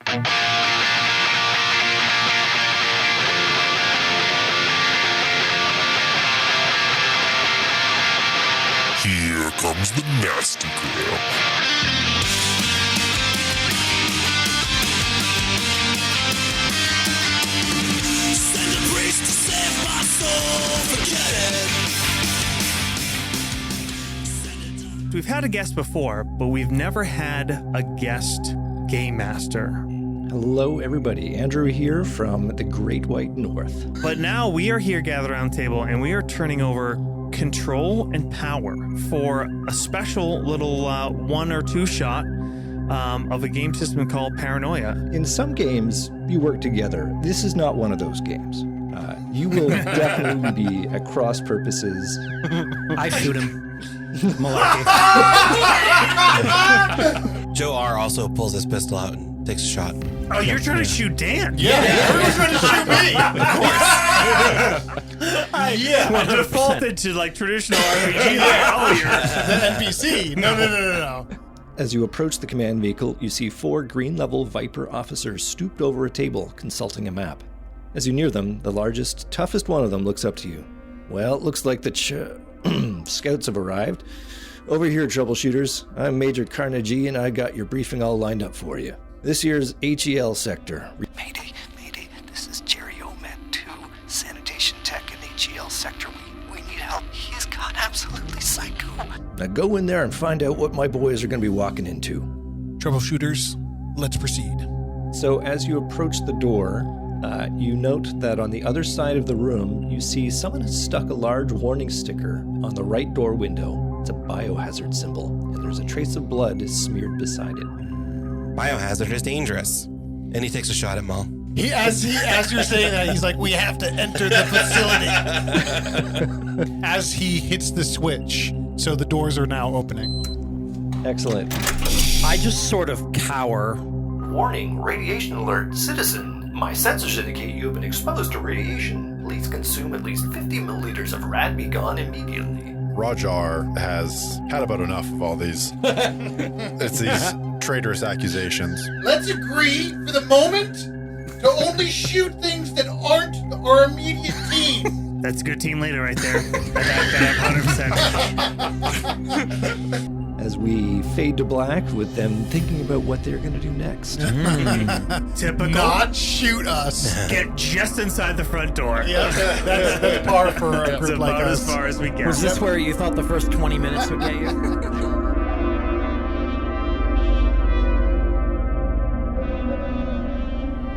Here comes the nasty gram. Send a priest to save my soul, forget it. We've had a guest before, but we've never had a guest game master. Hello, everybody. Andrew here from the Great White North. But now we are here gathered around the table, and we are turning over control and power for a special little one or two shot of a game system called Paranoia. In some games, you work together. This is not one of those games. You will definitely be at cross purposes. I shoot him. Malarkey. Joe R. also pulls his pistol out and takes a shot. Oh, you're trying to shoot Dan? Yeah. Everyone's trying to shoot me. Of course. I defaulted to like traditional RPG earlier. The NPC. No. As you approach the command vehicle, you see 4 green-level Viper officers stooped over a table, consulting a map. As you near them, the largest, toughest one of them looks up to you. Well, it looks like the scouts have arrived. Over here, Troubleshooters. I'm Major Carnegie, and I got your briefing all lined up for you. This year's HEL Sector. Mayday. This is Jerry Omet 2, Sanitation Tech in HEL Sector. We need help. He's gone absolutely psycho. Now go in there and find out what my boys are going to be walking into. Troubleshooters, let's proceed. So as you approach the door, you note that on the other side of the room, you see someone has stuck a large warning sticker on the right door window. It's a biohazard symbol, and there's a trace of blood smeared beside it. Biohazard is dangerous. And he takes a shot at Mal. As you're saying that, he's like, we have to enter the facility. As he hits the switch, so the doors are now opening. Excellent. I just sort of cower. Warning, radiation alert. Citizen, my sensors indicate you have been exposed to radiation. Please consume at least 50 milliliters of rad. Be gone immediately. Rajar has had about enough of all these. It's these traitorous accusations. Let's agree for the moment to only shoot things that aren't our immediate team. That's a good team leader right there. That 100%. As we fade to black with them thinking about what they're going to do next. Typical. Not shoot us. Get just inside the front door. Yeah, that's par for a That's group like about us. as far as we get. Was this where you thought the first 20 minutes would get you?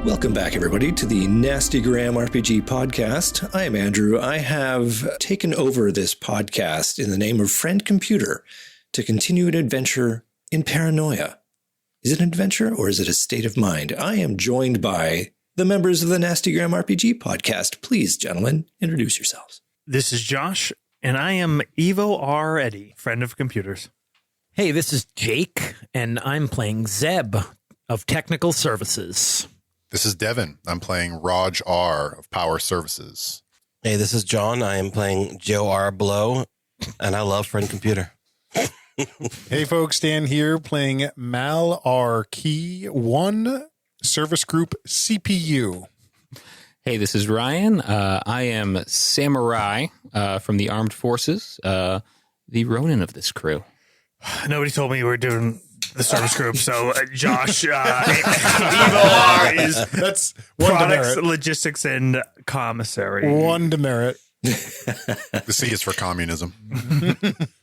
Welcome back, everybody, to the Nasty Gram RPG podcast. I am Andrew. I have taken over this podcast in the name of Friend Computer to continue an adventure in Paranoia. Is it an adventure or is it a state of mind? I am joined by the members of the Nasty Gram RPG podcast. Please, gentlemen, introduce yourselves. This is Josh, and I am Evo R. Eddy, friend of computers. Hey, this is Jake, and I'm playing Zeb of Technical Services. This is Devin. I'm playing Raj R of Power Services. Hey, this is John. I am playing Joe R. Blow, and I love Friend Computer. Hey folks, Dan here playing Mal R. Key 1 Service Group CPU. Hey, this is Ryan. I am Samurai from the Armed Forces, the Ronin of this crew. Nobody told me you were doing the service group, so Josh, Evo R is That's one products, demerit. logistics, and commissary. One demerit. The C is for communism.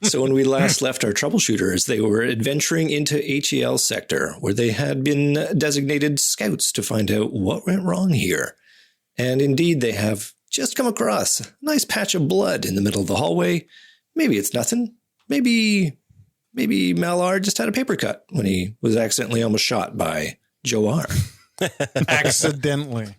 So when we last left our troubleshooters, they were adventuring into HEL Sector, where they had been designated scouts to find out what went wrong here. And indeed, they have just come across a nice patch of blood in the middle of the hallway. Maybe it's nothing. Maybe Malar just had a paper cut when he was accidentally almost shot by Joe R. Accidentally.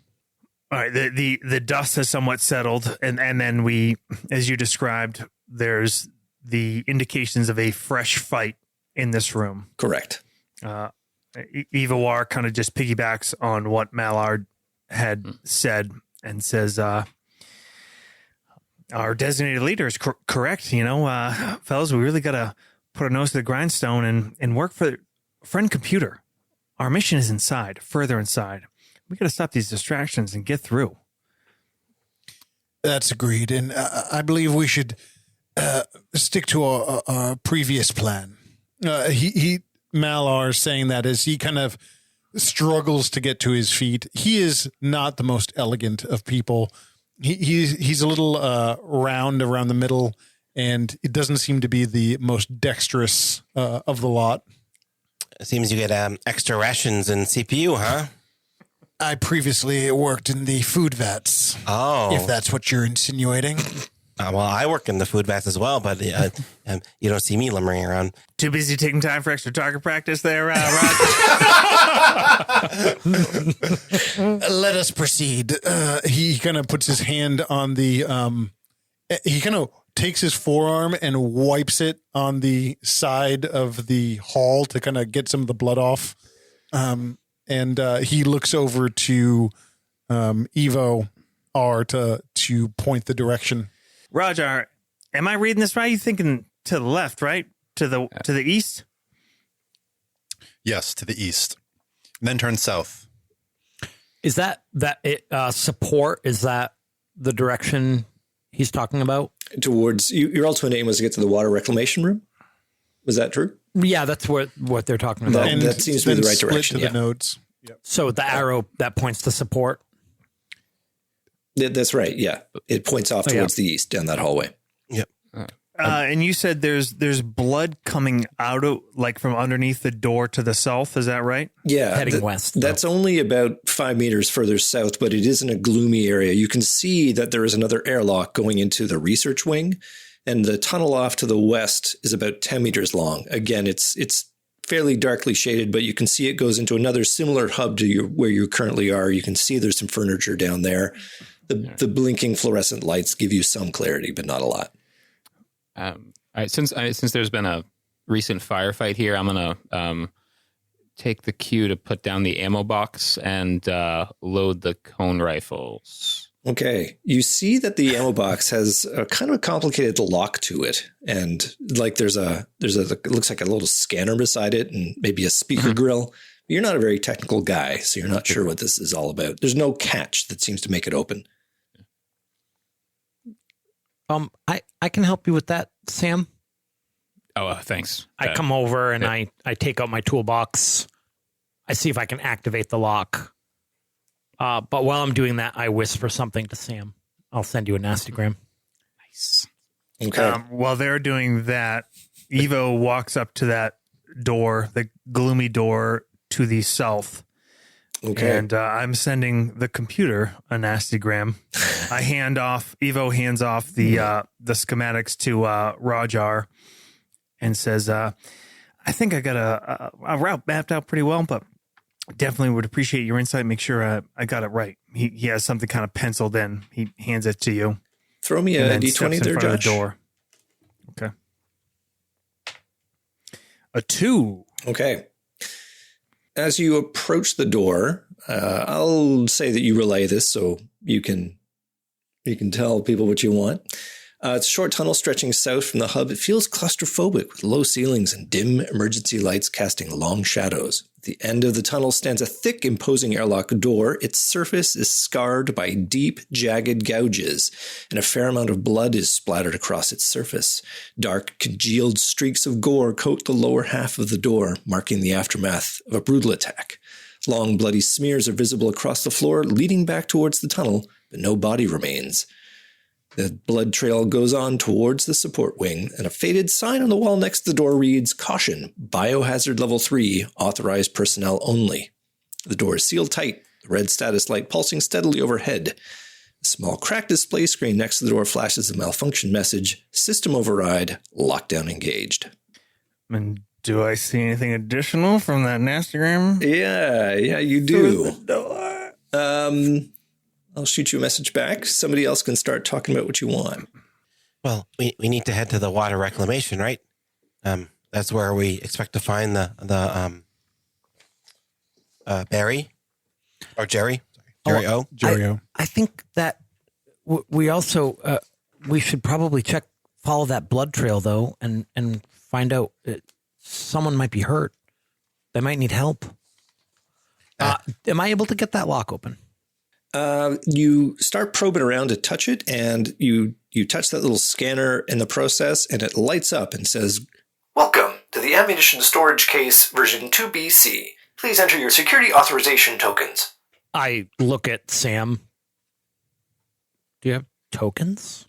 All right, the dust has somewhat settled, and then we, as you described, there's the indications of a fresh fight in this room. Correct. Evo R kind of just piggybacks on what Mallard had said and says, our designated leader is correct. You know, fellas, we really got to put our nose to the grindstone and work for Friend Computer. our mission is inside, further inside. We got to stop these distractions and get through. That's agreed. And I believe we should stick to our previous plan. Malar saying that as he kind of struggles to get to his feet. He is not the most elegant of people. He's a little round around the middle, and it doesn't seem to be the most dexterous of the lot. It seems you get extra rations and CPU, huh? I previously worked in the food vats. Oh. If that's what you're insinuating. Well, I work in the food vats as well, but you don't see me lumbering around. Too busy taking time for extra target practice there, Rod? Let us proceed. He kind of puts his hand on the... he kind of takes his forearm and wipes it on the side of the hall to kind of get some of the blood off. And he looks over to Evo R to point the direction. Roger, am I reading this right? You thinking to the left, right? To the east? Yes, to the east. And then turn south. Is that support? Is that the direction he's talking about? Towards your ultimate aim was to get to the water reclamation room. Was that true? Yeah, that's what they're talking about. That seems to be the right direction. To the nodes. Yep. So the arrow that points to support. That's right. Yeah, it points off towards the east down that hallway. Yep. And you said there's blood coming out of from underneath the door to the south. Is that right? Yeah, heading west. That's only about 5 meters further south, but it is in a gloomy area. You can see that there is another airlock going into the research wing, and the tunnel off to the west is about 10 meters long. Again, it's fairly darkly shaded, but you can see it goes into another similar hub to where you currently are. You can see there's some furniture down there. The blinking fluorescent lights give you some clarity, but not a lot. Since there's been a recent firefight here, I'm gonna take the cue to put down the ammo box and load the cone rifles. Okay, you see that the ammo box has a kind of a complicated lock to it, and there's a it looks like a little scanner beside it, and maybe a speaker grill. You're not a very technical guy, so you're not sure what this is all about. There's no catch that seems to make it open. I can help you with that, Sam. Oh, thanks. I come over and I take out my toolbox. I see if I can activate the lock. But while I'm doing that, I whisper something to Sam. I'll send you a nastygram. Nice. Okay. While they're doing that, Evo walks up to that door, the gloomy door to the south. Okay. And I'm sending the computer a nastygram. Evo hands off the schematics to Rajar and says, I think I got a route mapped out pretty well, but definitely would appreciate your insight. Make sure I got it right. He has something kind of penciled in. He hands it to you. Throw me a D20 there, Josh. The door. Okay. A 2. Okay. As you approach the door, I'll say that you relay this so you can tell people what you want. It's a short tunnel stretching south from the hub. It feels claustrophobic with low ceilings and dim emergency lights casting long shadows. At the end of the tunnel stands a thick, imposing airlock door. Its surface is scarred by deep, jagged gouges, and a fair amount of blood is splattered across its surface. Dark, congealed streaks of gore coat the lower half of the door, marking the aftermath of a brutal attack. Long, bloody smears are visible across the floor, leading back towards the tunnel, but no body remains. The blood trail goes on towards the support wing, and a faded sign on the wall next to the door reads, "Caution, Biohazard Level 3, authorized personnel only." The door is sealed tight, the red status light pulsing steadily overhead. A small cracked display screen next to the door flashes a malfunction message, "System override, lockdown engaged." And do I see anything additional from that nastygram? Yeah, you do. Through the door. I'll shoot you a message back. Somebody else can start talking about what you want. Well, we need to head to the water reclamation, right? That's where we expect to find the Barry or Jerry. Jerry O. Jerry O. I think that we also we should probably follow that blood trail though, and find out someone might be hurt. They might need help. Am I able to get that lock open? You start probing around to touch it, and you touch that little scanner in the process, and it lights up and says, Welcome to the Ammunition Storage Case version 2BC. Please enter your security authorization tokens. I look at Sam. Do you have tokens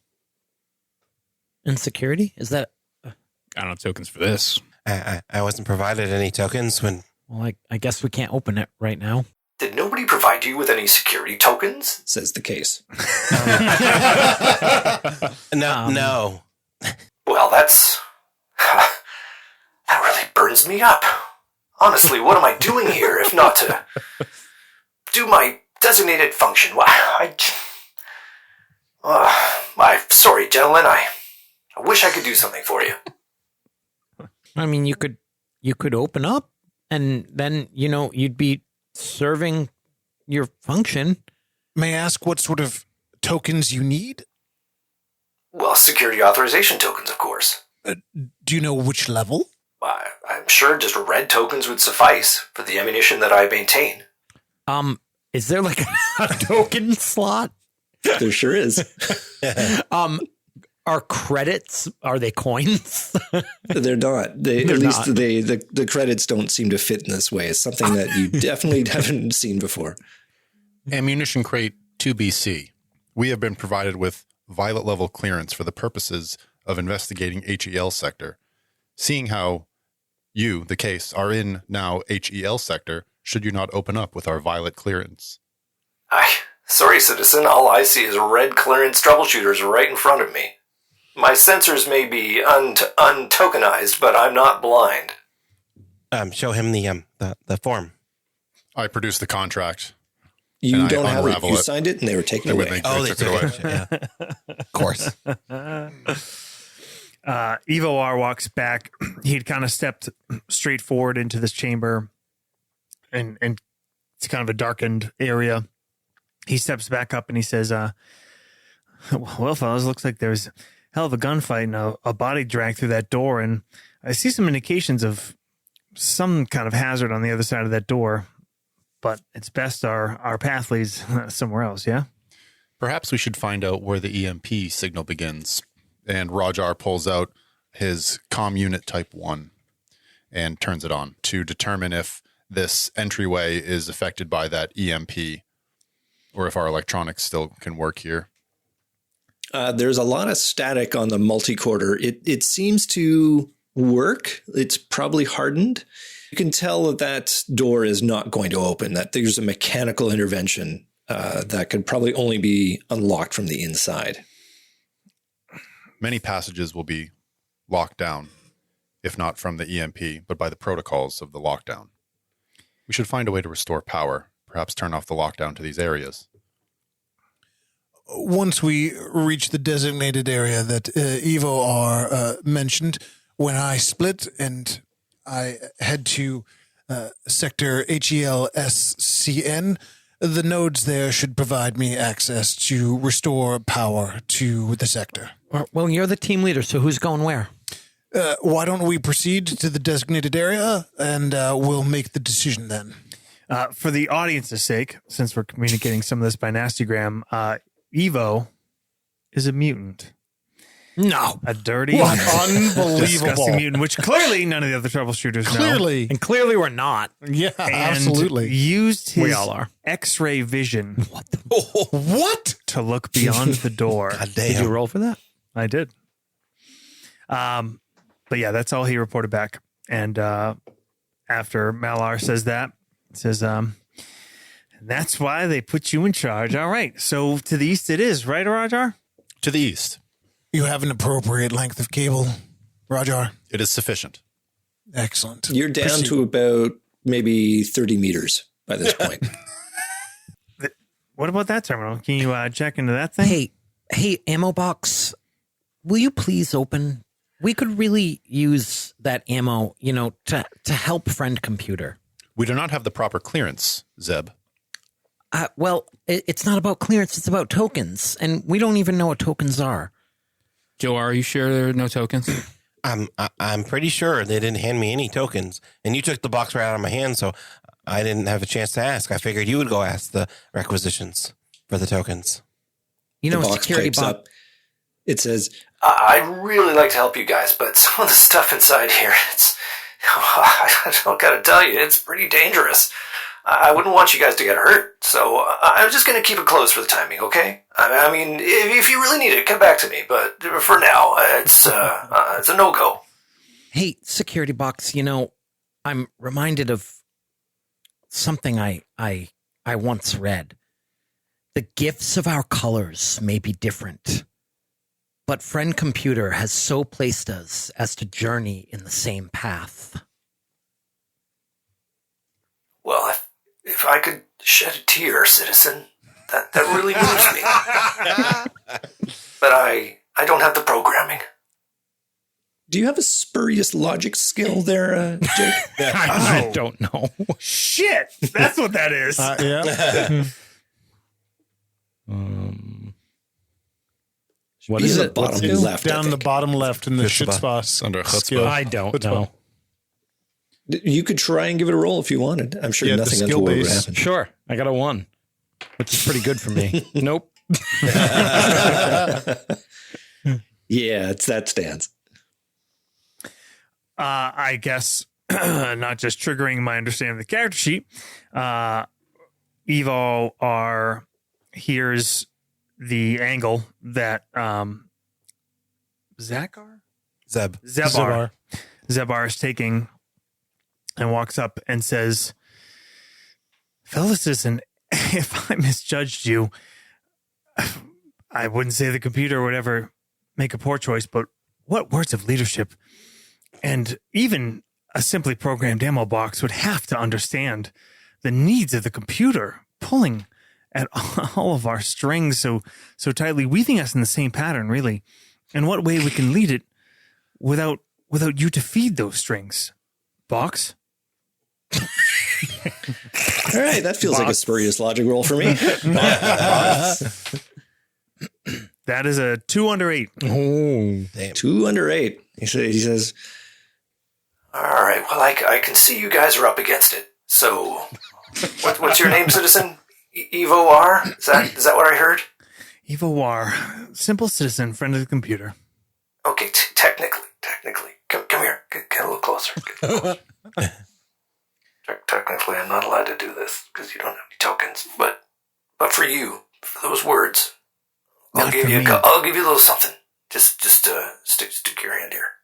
in security? Is that... I don't have tokens for this. I wasn't provided any tokens when... Well, I guess we can't open it right now. Did nobody provide you with any security tokens? says the case. No. Well, that really burns me up. Honestly, what am I doing here if not to do my designated function? Why, I'm sorry, gentlemen. I wish I could do something for you. I mean, you could open up, and then you'd be serving your function. May I ask what sort of tokens you need? Well, security authorization tokens, of course. Do you know which level? I'm sure just red tokens would suffice for the ammunition that I maintain. Is there like a token slot? There sure is. Are credits, are they coins? They're not. The credits don't seem to fit in this way. It's something that you definitely haven't seen before. Ammunition crate 2BC. We have been provided with violet level clearance for the purposes of investigating HEL sector. Seeing how you, the case, are in now HEL sector, should you not open up with our violet clearance? Sorry, citizen. All I see is red clearance troubleshooters right in front of me. My sensors may be untokenized, but I'm not blind. Show him the form. I produced the contract. You don't have it. You signed it, and they were taken away. They took it away. Yeah. Of course. Evo R walks back. He'd kind of stepped straight forward into this chamber, and it's kind of a darkened area. He steps back up and he says, well, fellas, looks like there's hell of a gunfight and a body drag through that door, and I see some indications of some kind of hazard on the other side of that door, but it's best our path leads somewhere else, yeah? Perhaps we should find out where the EMP signal begins. And Rajar pulls out his comm unit type 1 and turns it on to determine if this entryway is affected by that EMP or if our electronics still can work here. There's a lot of static on the multicorder. It seems to work. It's probably hardened. You can tell that door is not going to open, that there's a mechanical intervention that could probably only be unlocked from the inside. Many passages will be locked down, if not from the EMP, but by the protocols of the lockdown. We should find a way to restore power, perhaps turn off the lockdown to these areas. Once we reach the designated area that Evo R mentioned, when I split and I head to sector HEL-SCN, the nodes there should provide me access to restore power to the sector. Well, you're the team leader, so who's going where? Why don't we proceed to the designated area, and we'll make the decision then. For the audience's sake, since we're communicating some of this by Nastygram, Evo is a mutant. No. A dirty, unbelievable disgusting mutant, which clearly none of the other troubleshooters know. And clearly we're not. Yeah, And absolutely. used his We all are. X-ray vision What? to look beyond the door. God Did damn. you roll for that? I did. But yeah, that's all he reported back. And after Malar says that, it says, that's why they put you in charge. All right. So to the east it is, right, Rajar? To the east, You have an appropriate length of cable, Rajar. it is sufficient. Excellent. You're down to about maybe 30 meters by this point. What about that terminal? Can you check into that thing? Hey, ammo box, will you please open? We could really use that ammo, to help friend computer. We do not have the proper clearance, Zeb. Well, it's not about clearance, it's about tokens, and we don't even know what tokens are. Joe, are you sure there are no tokens? I'm pretty sure they didn't hand me any tokens, and you took the box right out of my hand, so I didn't have a chance to ask. I figured you would go ask the requisitions for the tokens. The box pipes up. It says, I'd really like to help you guys, but some of the stuff inside here, I don't gotta tell you, it's pretty dangerous. I wouldn't want you guys to get hurt, so I'm just gonna keep it closed for the timing, okay? I mean, if you really need it, come back to me, but for now, it's a no-go. Hey, security box, I'm reminded of something I once read. The gifts of our colors may be different, but friend computer has so placed us as to journey in the same path. Well, if I could shed a tear, citizen, that really moves me. But I don't have the programming. do you have a spurious logic skill there, Jake? I don't know. Shit, that's what that is. Yeah. What is it? Bottom It's left. I down the think. bottom left in the shit spots. Under skill. chutzpah. I don't Chutzpah. know. You could try and give it a roll if you wanted. I'm sure Yeah, the nothing skill untoward would base. happen. Sure, I got a 1, which is pretty good for me. Nope. Yeah, that stands. I guess not just triggering my understanding of the character sheet. Evo here's the angle that Zebar is taking, and walks up and says, "Fellow citizen, if I misjudged you, I wouldn't say the computer would ever make a poor choice, but what words of leadership and even a simply programmed ammo box would have to understand the needs of the computer, pulling at all of our strings so tightly, weaving us in the same pattern, really. And what way we can lead it without you to feed those strings, box?" All right, that feels like a spurious logic roll for me. That is a 2 under 8. Oh, Damn. 2 under 8. He says, All right, well, I can see you guys are up against it. So, what's your name, citizen? Evo R? Is that what I heard? Evo War, simple citizen, friend of the computer. Okay, technically. Come here. Get a little closer. Technically, I'm not allowed to do this because you don't have any tokens. But for you, for those words, I'll give you a little something. Just stick your hand here.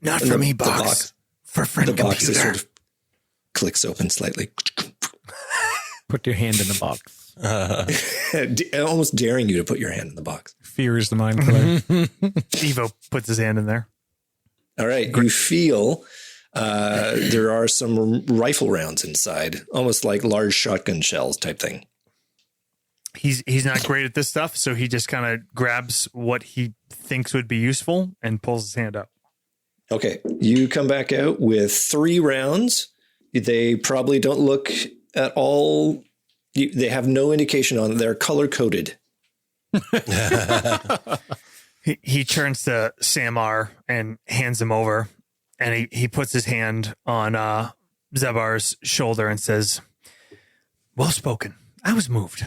Not for me, box. For friend the box computer. is sort of clicks open slightly. put your hand in the box. Almost daring you to put your hand in the box. Fear is the mind killer. Evo puts his hand in there. All right. You feel there are some rifle rounds inside, almost like large shotgun shells type thing. He's not great at this stuff, so he just kind of grabs what he thinks would be useful and pulls his hand up. Okay. You come back out with 3 rounds. They probably don't look at all. They have no indication on them. They're color coded. He turns to Samar and hands him over, and he puts his hand on Zebar's shoulder and says, "Well spoken. I was moved."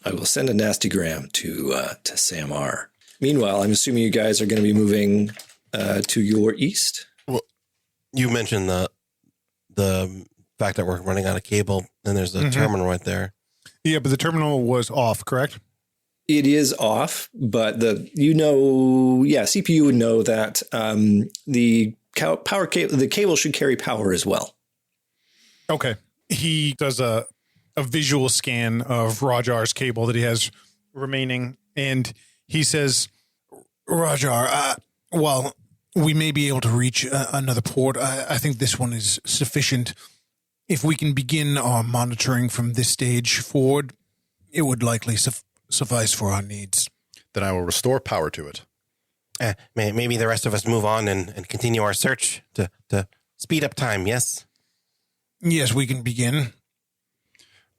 I will send a nasty gram to Samar. Meanwhile, I'm assuming you guys are going to be moving to your east. Well, you mentioned the fact that we're running out of cable, and there's a terminal right there. Yeah, but the terminal was off, correct? It is off, but CPU would know that the power cable, the cable should carry power as well. Okay. He does a visual scan of Rajar's cable that he has remaining, and he says, "Rajar, well, we may be able to reach another port. I think this one is sufficient. If we can begin our monitoring from this stage forward, it would likely suffice for our needs." Then I will restore power to it. Maybe the rest of us move on and continue our search to speed up time, yes? Yes, we can begin.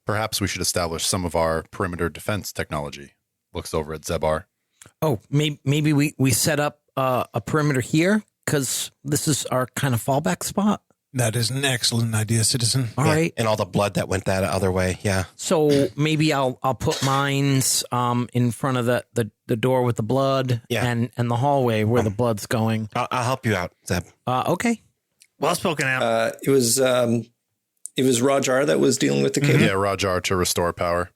Perhaps we should establish some of our perimeter defense technology. Looks over at Zebar. Oh, maybe we set up a perimeter here because this is our kind of fallback spot. That is an excellent idea, citizen. All right. And all the blood that went that other way. Yeah. So maybe I'll put mines in front of the door with the blood and the hallway where the blood's going. I'll help you out, Zeb. Okay. Well spoken, Al. It was Rajar that was dealing with the cable. Yeah, Rajar to restore power.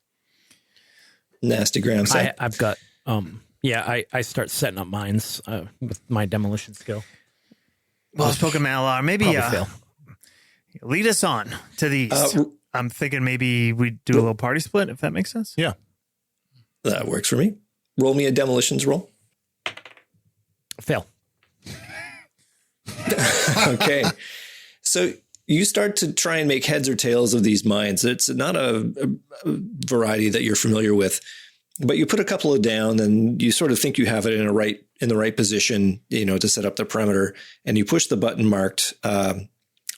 Nasty Graham said. I've got I start setting up mines with my demolition skill. Well spoken, Malar. Maybe fail. Lead us on to the east. I'm thinking maybe we do a little party split, if that makes sense. Yeah. That works for me. Roll me a demolitions roll. Fail. Okay. So you start to try and make heads or tails of these mines. It's not a variety that you're familiar with, but you put a couple of down and you sort of think you have it in the right position, to set up the perimeter, and you push the button marked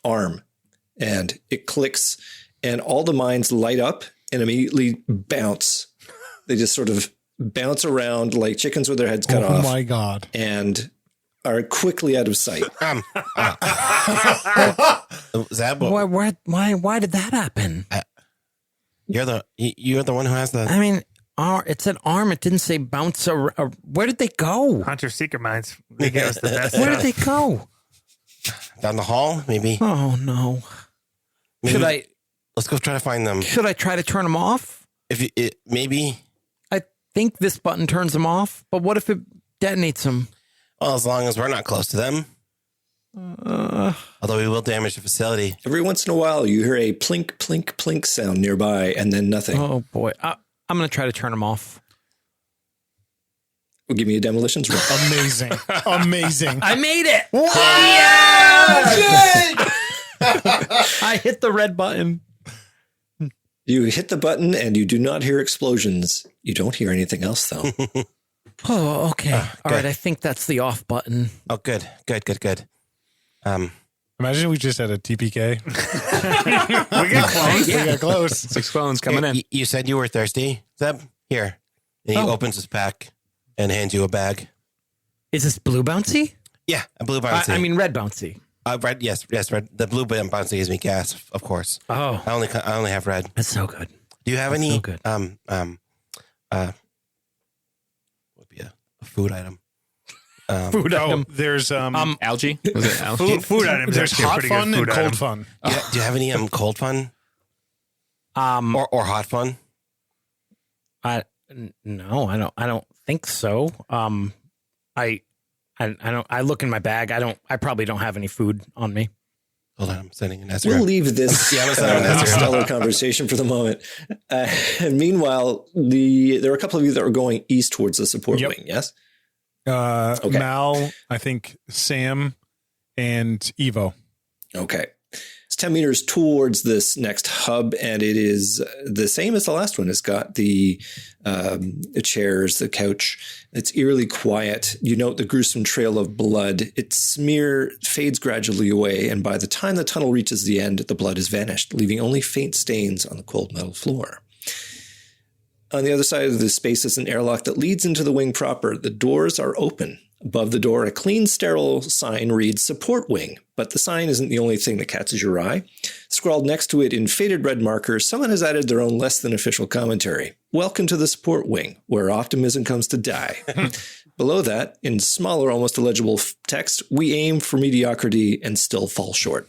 arm, and it clicks, and all the mines light up and immediately bounce. They just sort of bounce around like chickens with their heads cut off. Oh my God. And are quickly out of sight. Zeb, Why did that happen? you're the one who has the. I mean, it said arm. It didn't say bounce. Where did they go? Hunter Secret Mines. They gave us the best Where did stuff. they go? Down the hall, maybe. Oh no! Let's go try to find them. Should I try to turn them off? Maybe. I think this button turns them off, but what if it detonates them? Well, as long as we're not close to them. Although we will damage the facility. Every once in a while, you hear a plink, plink, plink sound nearby, and then nothing. Oh boy! I'm going to try to turn them off. Well, give me a demolitions roll. Amazing. Amazing. I made it! I hit the red button. You hit the button, and you do not hear explosions. You don't hear anything else, though. Oh, okay. All right. I think that's the off button. Oh, good. Imagine we just had a TPK. We get close. We got close. 6 clones coming in. You said you were thirsty, Zeb? Here. And he opens his pack and hands you a bag. Is this blue bouncy? Yeah, a blue bouncy. I mean red bouncy. Red. Yes, red. The blue bouncy gives me gas, of course. Oh, I only have red. that's so good. Do you have That's any? so good. Would be a food item. Food item. There's Algae? Was it algae? Food items. there's actually a hot pretty fun good and food cold item. fun. Do you have any cold fun or hot fun? No, I don't think so. I don't. I look in my bag. I probably don't have any food on me. Hold on, I'm sending an We'll Instagram. leave this stellar conversation for the moment. And meanwhile, there were a couple of you that were going east towards the support Yep. wing, yes? Okay. Mal, I think Sam, and Evo. Okay. It's 10 meters towards this next hub, and it is the same as the last one. It's got the chairs, the couch. It's eerily quiet. You note the gruesome trail of blood. Its smear fades gradually away, and by the time the tunnel reaches the end, the blood has vanished, leaving only faint stains on the cold metal floor. On the other side of the space is an airlock that leads into the wing proper. The doors are open. Above the door, a clean, sterile sign reads Support Wing, but the sign isn't the only thing that catches your eye. Scrawled next to it in faded red markers, someone has added their own less than official commentary. Welcome to the Support Wing, where optimism comes to die. Below that, in smaller, almost illegible text, we aim for mediocrity and still fall short.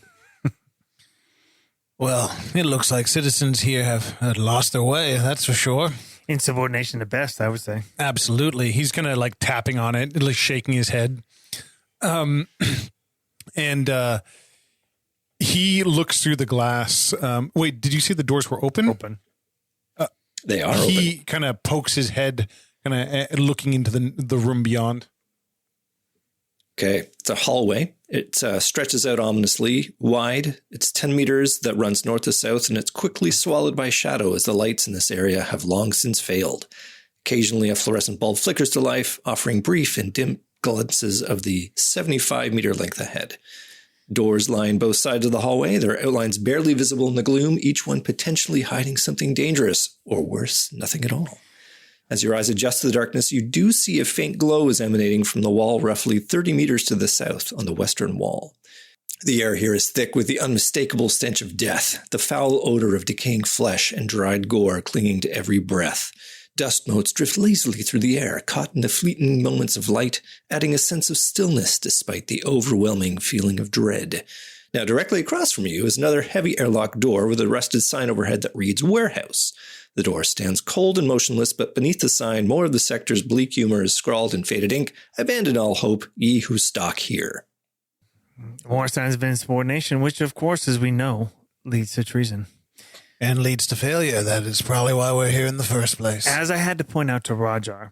Well, it looks like citizens here have lost their way, that's for sure. Insubordination at best, I would say. Absolutely. He's kind of like tapping on it, like shaking his head. And he looks through the glass. Wait, did you see the doors were open? Open. They are He open. kind of pokes his head, kind of looking into the room beyond. Okay, it's a hallway. It stretches out ominously wide. It's 10 meters that runs north to south, and it's quickly swallowed by shadow as the lights in this area have long since failed. Occasionally, a fluorescent bulb flickers to life, offering brief and dim glimpses of the 75-meter length ahead. Doors line both sides of the hallway, their outlines barely visible in the gloom, each one potentially hiding something dangerous, or worse, nothing at all. As your eyes adjust to the darkness, you do see a faint glow is emanating from the wall roughly 30 meters to the south on the western wall. The air here is thick with the unmistakable stench of death, the foul odor of decaying flesh and dried gore clinging to every breath. Dust motes drift lazily through the air, caught in the fleeting moments of light, adding a sense of stillness despite the overwhelming feeling of dread. Now, directly across from you is another heavy airlock door with a rusted sign overhead that reads Warehouse. The door stands cold and motionless, but beneath the sign, more of the sector's bleak humor is scrawled in faded ink. Abandon all hope, ye who stalk here. More signs of insubordination, which, of course, as we know, leads to treason. And leads to failure. That is probably why we're here in the first place. As I had to point out to Rajar,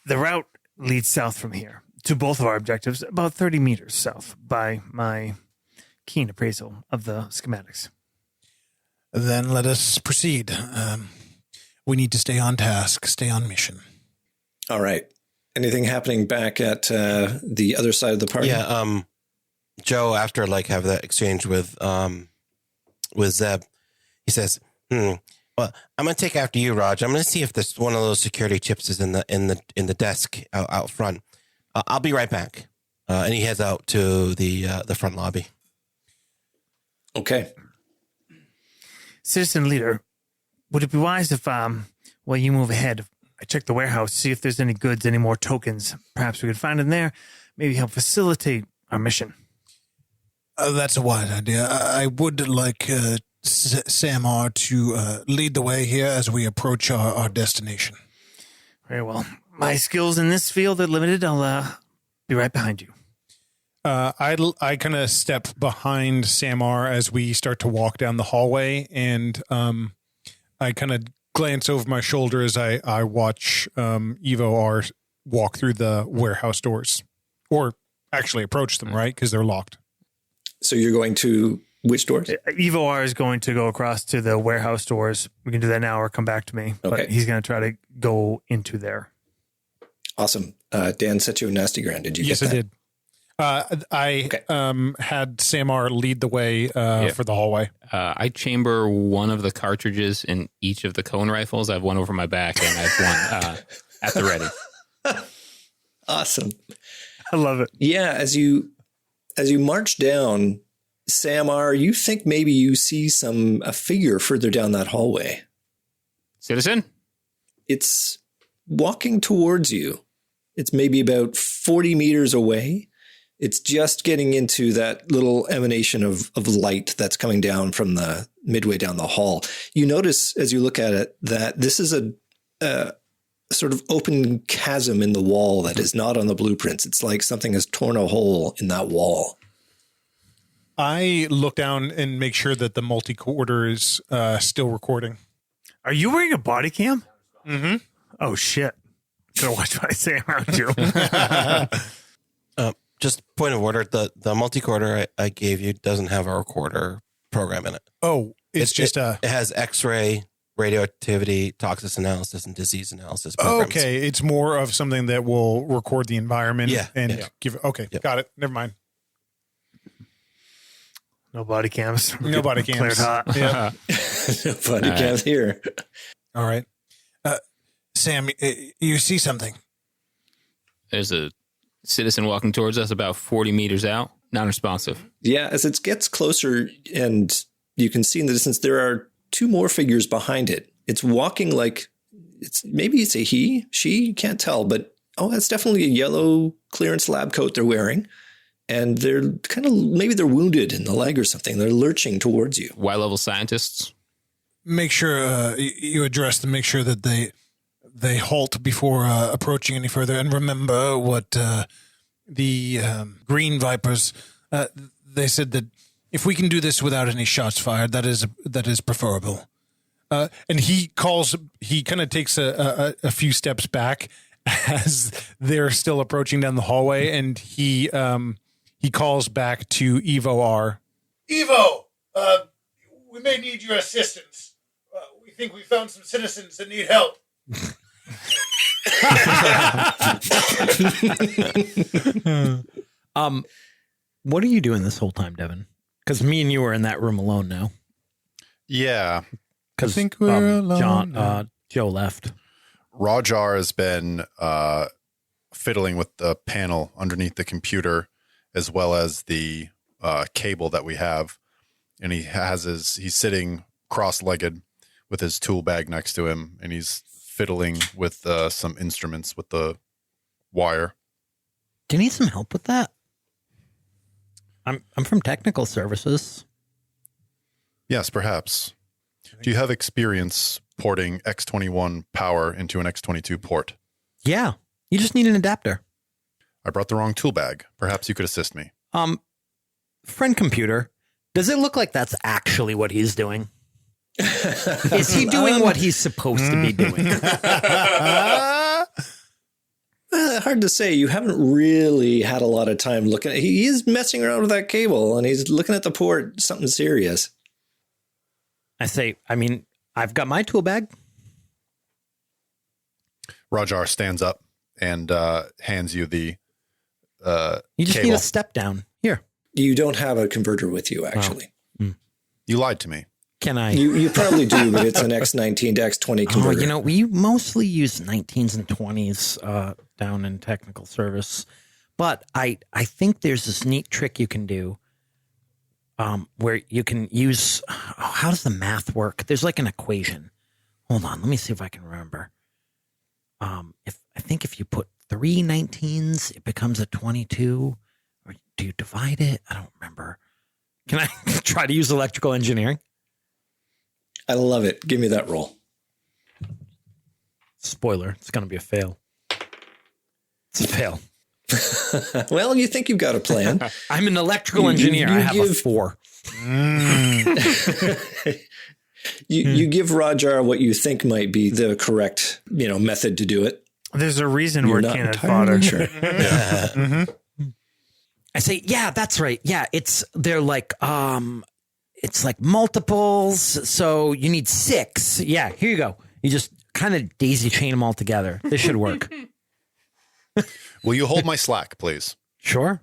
the route leads south from here to both of our objectives, about 30 meters south by my keen appraisal of the schematics. Then let us proceed. We need to stay on task, stay on mission. All right. Anything happening back at the other side of the party? Yeah. Joe, after have that exchange with Zeb, he says, "Well, I'm gonna take after you, Raj. I'm gonna see if this one of those security chips is in the desk out front. I'll be right back." And he heads out to the front lobby. Okay. Citizen leader, would it be wise if, while you move ahead, I check the warehouse, see if there's any goods, any more tokens perhaps we could find in there, maybe help facilitate our mission? That's a wise idea. I would like Samar to lead the way here as we approach our destination. Very well. My skills in this field are limited. I'll be right behind you. I kind of step behind Samar as we start to walk down the hallway, and I kind of glance over my shoulder as I watch Evo R walk through the warehouse doors, or actually approach them, right? Because they're locked. So you're going to which doors? Evo R is going to go across to the warehouse doors. We can do that now or come back to me. Okay. But he's going to try to go into there. Awesome. Dan set you a nasty ground. Did you Yes, get that? I did. I had Samar lead the way for the hallway. I chamber one of the cartridges in each of the cone rifles. I have one over my back, and I have one at the ready. Awesome. I love it. Yeah, as you march down, Samar, you think maybe you see a figure further down that hallway. Citizen? It's walking towards you. It's maybe about 40 meters away. It's just getting into that little emanation of light that's coming down from the midway down the hall. You notice as you look at it that this is a sort of open chasm in the wall that is not on the blueprints. It's like something has torn a hole in that wall. I look down and make sure that the multi-quarter is still recording. Are you wearing a body cam? Mm-hmm. Oh, shit. Gotta watch what I say around you. Just point of order, the multi-quarter I gave you doesn't have a recorder program in it. Oh, it has X-ray, radioactivity, toxic analysis, and disease analysis programs. Okay, it's more of something that will record the environment give. Okay, Yep. Got it. Never mind. No body cams. No body cams. Cleared hot. Yeah. No body cams here. All right. Sam, you see something? There's a citizen walking towards us about 40 meters out, non-responsive. Yeah, as it gets closer and you can see in the distance, there are two more figures behind it. It's walking like maybe it's a he, she, can't tell, but that's definitely a yellow clearance lab coat they're wearing. And they're maybe they're wounded in the leg or something. They're lurching towards you. Y-level scientists? Make sure you address them. Make sure that they halt before approaching any further. And remember what the Green Vipers, they said that if we can do this without any shots fired, that is preferable. And he kind of takes a few steps back as they're still approaching down the hallway, and he calls back to Evo R. Evo, we may need your assistance. We think we found some citizens that need help. What are you doing this whole time, Devin? Because me and you are in that room alone now. Yeah. I think we're alone. Joe left. Rajar has been fiddling with the panel underneath the computer, as well as the cable that we have, and he's sitting cross-legged with his tool bag next to him, and he's fiddling with some instruments with the wire. Do you need some help with that? I'm from technical services. Yes, perhaps. Do you have experience porting X21 power into an X22 port? Yeah, you just need an adapter. I brought the wrong tool bag. Perhaps you could assist me. Friend computer, does it look like that's actually what he's doing? Is he doing what he's supposed to be doing? Hard to say. You haven't really had a lot of time looking. He is messing around with that cable, and he's looking at the port. Something serious. I've got my tool bag. Rajar stands up and hands you the You just cable. need a step down. Here. You don't have a converter with you, actually. You lied to me. Can I? You probably do, but it's an X19 to X20 converter. We mostly use 19s and 20s down in technical service. But I think there's this neat trick you can do where you can use, how does the math work? There's like an equation. Hold on, let me see if I can remember. If you put 3 19s, it becomes a 22. Or do you divide it? I don't remember. Can I try to use electrical engineering? I love it. Give me that roll. Spoiler, it's going to be a fail. It's a fail. Well, you think you've got a plan. I'm an electrical engineer. I have a 4. You give Rajar what you think might be the correct, method to do it. There's a reason You're we're not cannon entirely fodder. sure. I say, yeah, that's right. Yeah, they're like it's like multiples, so you need 6. Yeah, here you go. You just kind of daisy chain them all together. This should work. Will you hold my slack, please? Sure.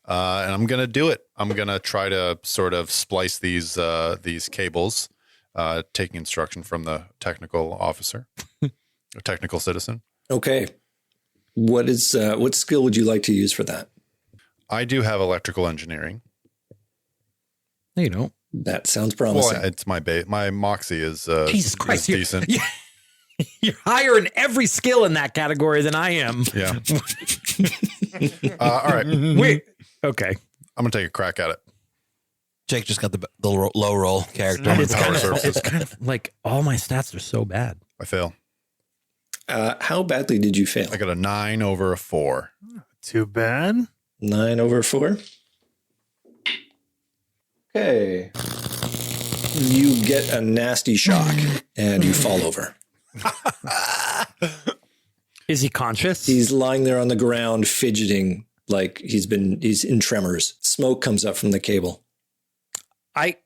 And I'm going to do it. I'm going to try to sort of splice these cables, taking instruction from the technical officer, a technical citizen. Okay. What skill would you like to use for that? I do have electrical engineering. No, you don't. That sounds promising. Well, it's my moxie is Jesus Christ, is decent. You're higher in every skill in that category than I am. Yeah. All right. Wait. Okay. I'm going to take a crack at it. Jake just got the low roll character. I'm in It's power kind services. of like all my stats are so bad. I fail. How badly did you fail? I got a 9 over a 4. Too bad. 9 over 4. Okay. You get a nasty shock and you fall over. Is he conscious? He's lying there on the ground, fidgeting like he's in tremors. Smoke comes up from the cable. I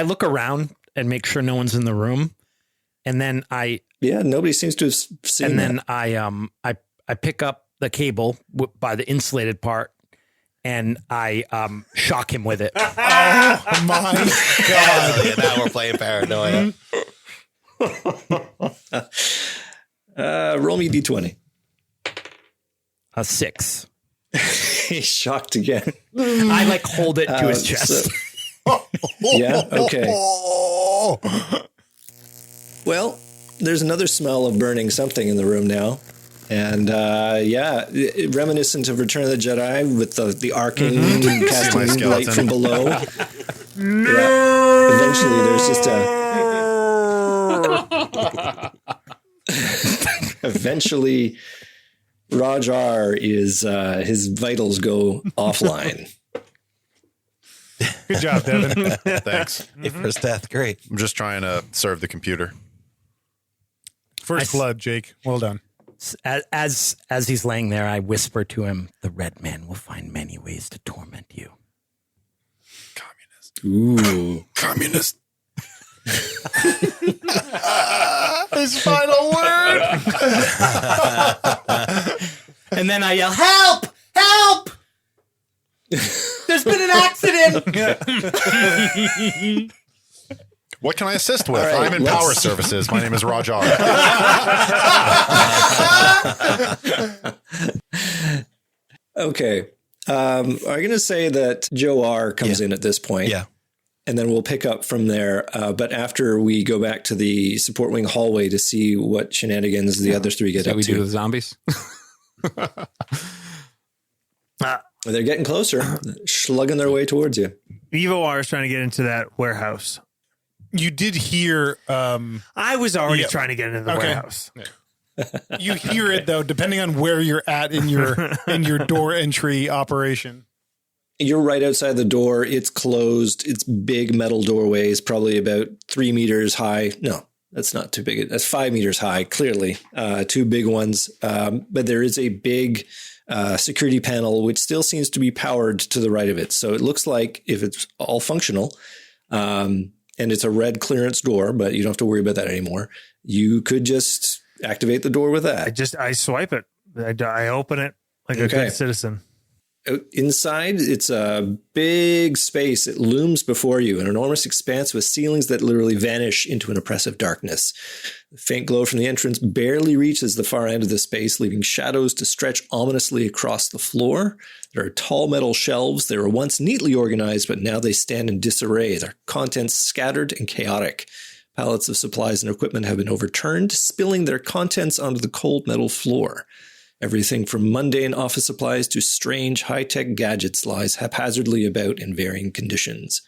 look around and make sure no one's in the room, and then nobody seems to have seen. And then that. I pick up the cable by the insulated part, and I shock him with it. Oh my God. Yeah, now we're playing Paranoia. Roll me D20. A 6. He's shocked again. I like hold it to his chest. Yeah. Okay. Well, there's another smell of burning something in the room now. And reminiscent of Return of the Jedi with the arcing casting light from below. Yeah. Eventually, there's just Eventually, Rajar is his vitals go offline. Good job, Devin. Thanks. First death, great. I'm just trying to serve the computer. First blood, Jake. Well done. As he's laying there, I whisper to him, "The red man will find many ways to torment you." Communist. Ooh. Communist. His final word. And then I yell, "Help! Help! There's been an accident!" What can I assist with? Right, I'm in power services. My name is Rajar. Okay. I'm going to say that Joe R comes in at this point. Yeah. And then we'll pick up from there. But after we go back to the support wing hallway to see what shenanigans the other three get up we to. do with zombies. They're getting closer, slugging their way towards you. Evo R is trying to get into that warehouse. You did hear. I was already trying to get into the warehouse. You hear it though, depending on where you're at in your door entry operation. You're right outside the door. It's closed. It's big metal doorways, probably about 3 meters high. No, that's not too big. That's 5 meters high, clearly. Two big ones. But there is a big security panel, which still seems to be powered to the right of it. So it looks like if it's all functional, and it's a red clearance door, but you don't have to worry about that anymore. You could just activate the door with that. I swipe it. I open it like a good citizen. Inside, it's a big space. It looms before you, an enormous expanse with ceilings that literally vanish into an oppressive darkness. The faint glow from the entrance barely reaches the far end of the space, leaving shadows to stretch ominously across the floor. There are tall metal shelves. They were once neatly organized, but now they stand in disarray, their contents scattered and chaotic. Pallets of supplies and equipment have been overturned, spilling their contents onto the cold metal floor. Everything from mundane office supplies to strange high-tech gadgets lies haphazardly about in varying conditions.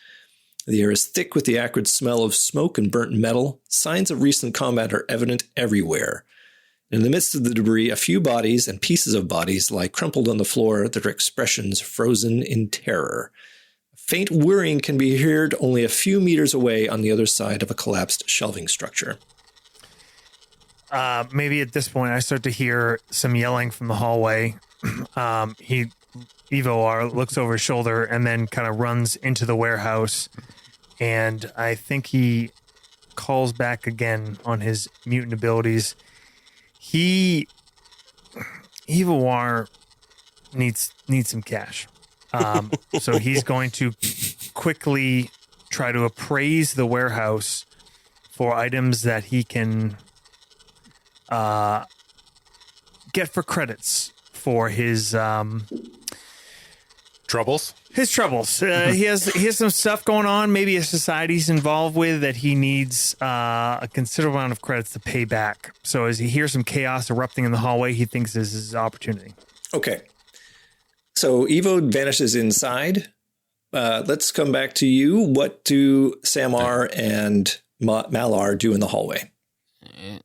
The air is thick with the acrid smell of smoke and burnt metal. Signs of recent combat are evident everywhere. In the midst of the debris, a few bodies and pieces of bodies lie crumpled on the floor, their expressions frozen in terror. Faint whirring can be heard only a few meters away on the other side of a collapsed shelving structure. Maybe at this point I start to hear some yelling from the hallway. Evo R looks over his shoulder and then kind of runs into the warehouse. And I think he calls back again on his mutant abilities. Evo R needs some cash. So he's going to quickly try to appraise the warehouse for items that he can get for credits for his troubles. His troubles. He has some stuff going on. Maybe a society's involved with that he needs a considerable amount of credits to pay back. So as he hears some chaos erupting in the hallway, he thinks this is his opportunity. Okay. So Evo vanishes inside. Let's come back to you. What do Samar and Malar do in the hallway?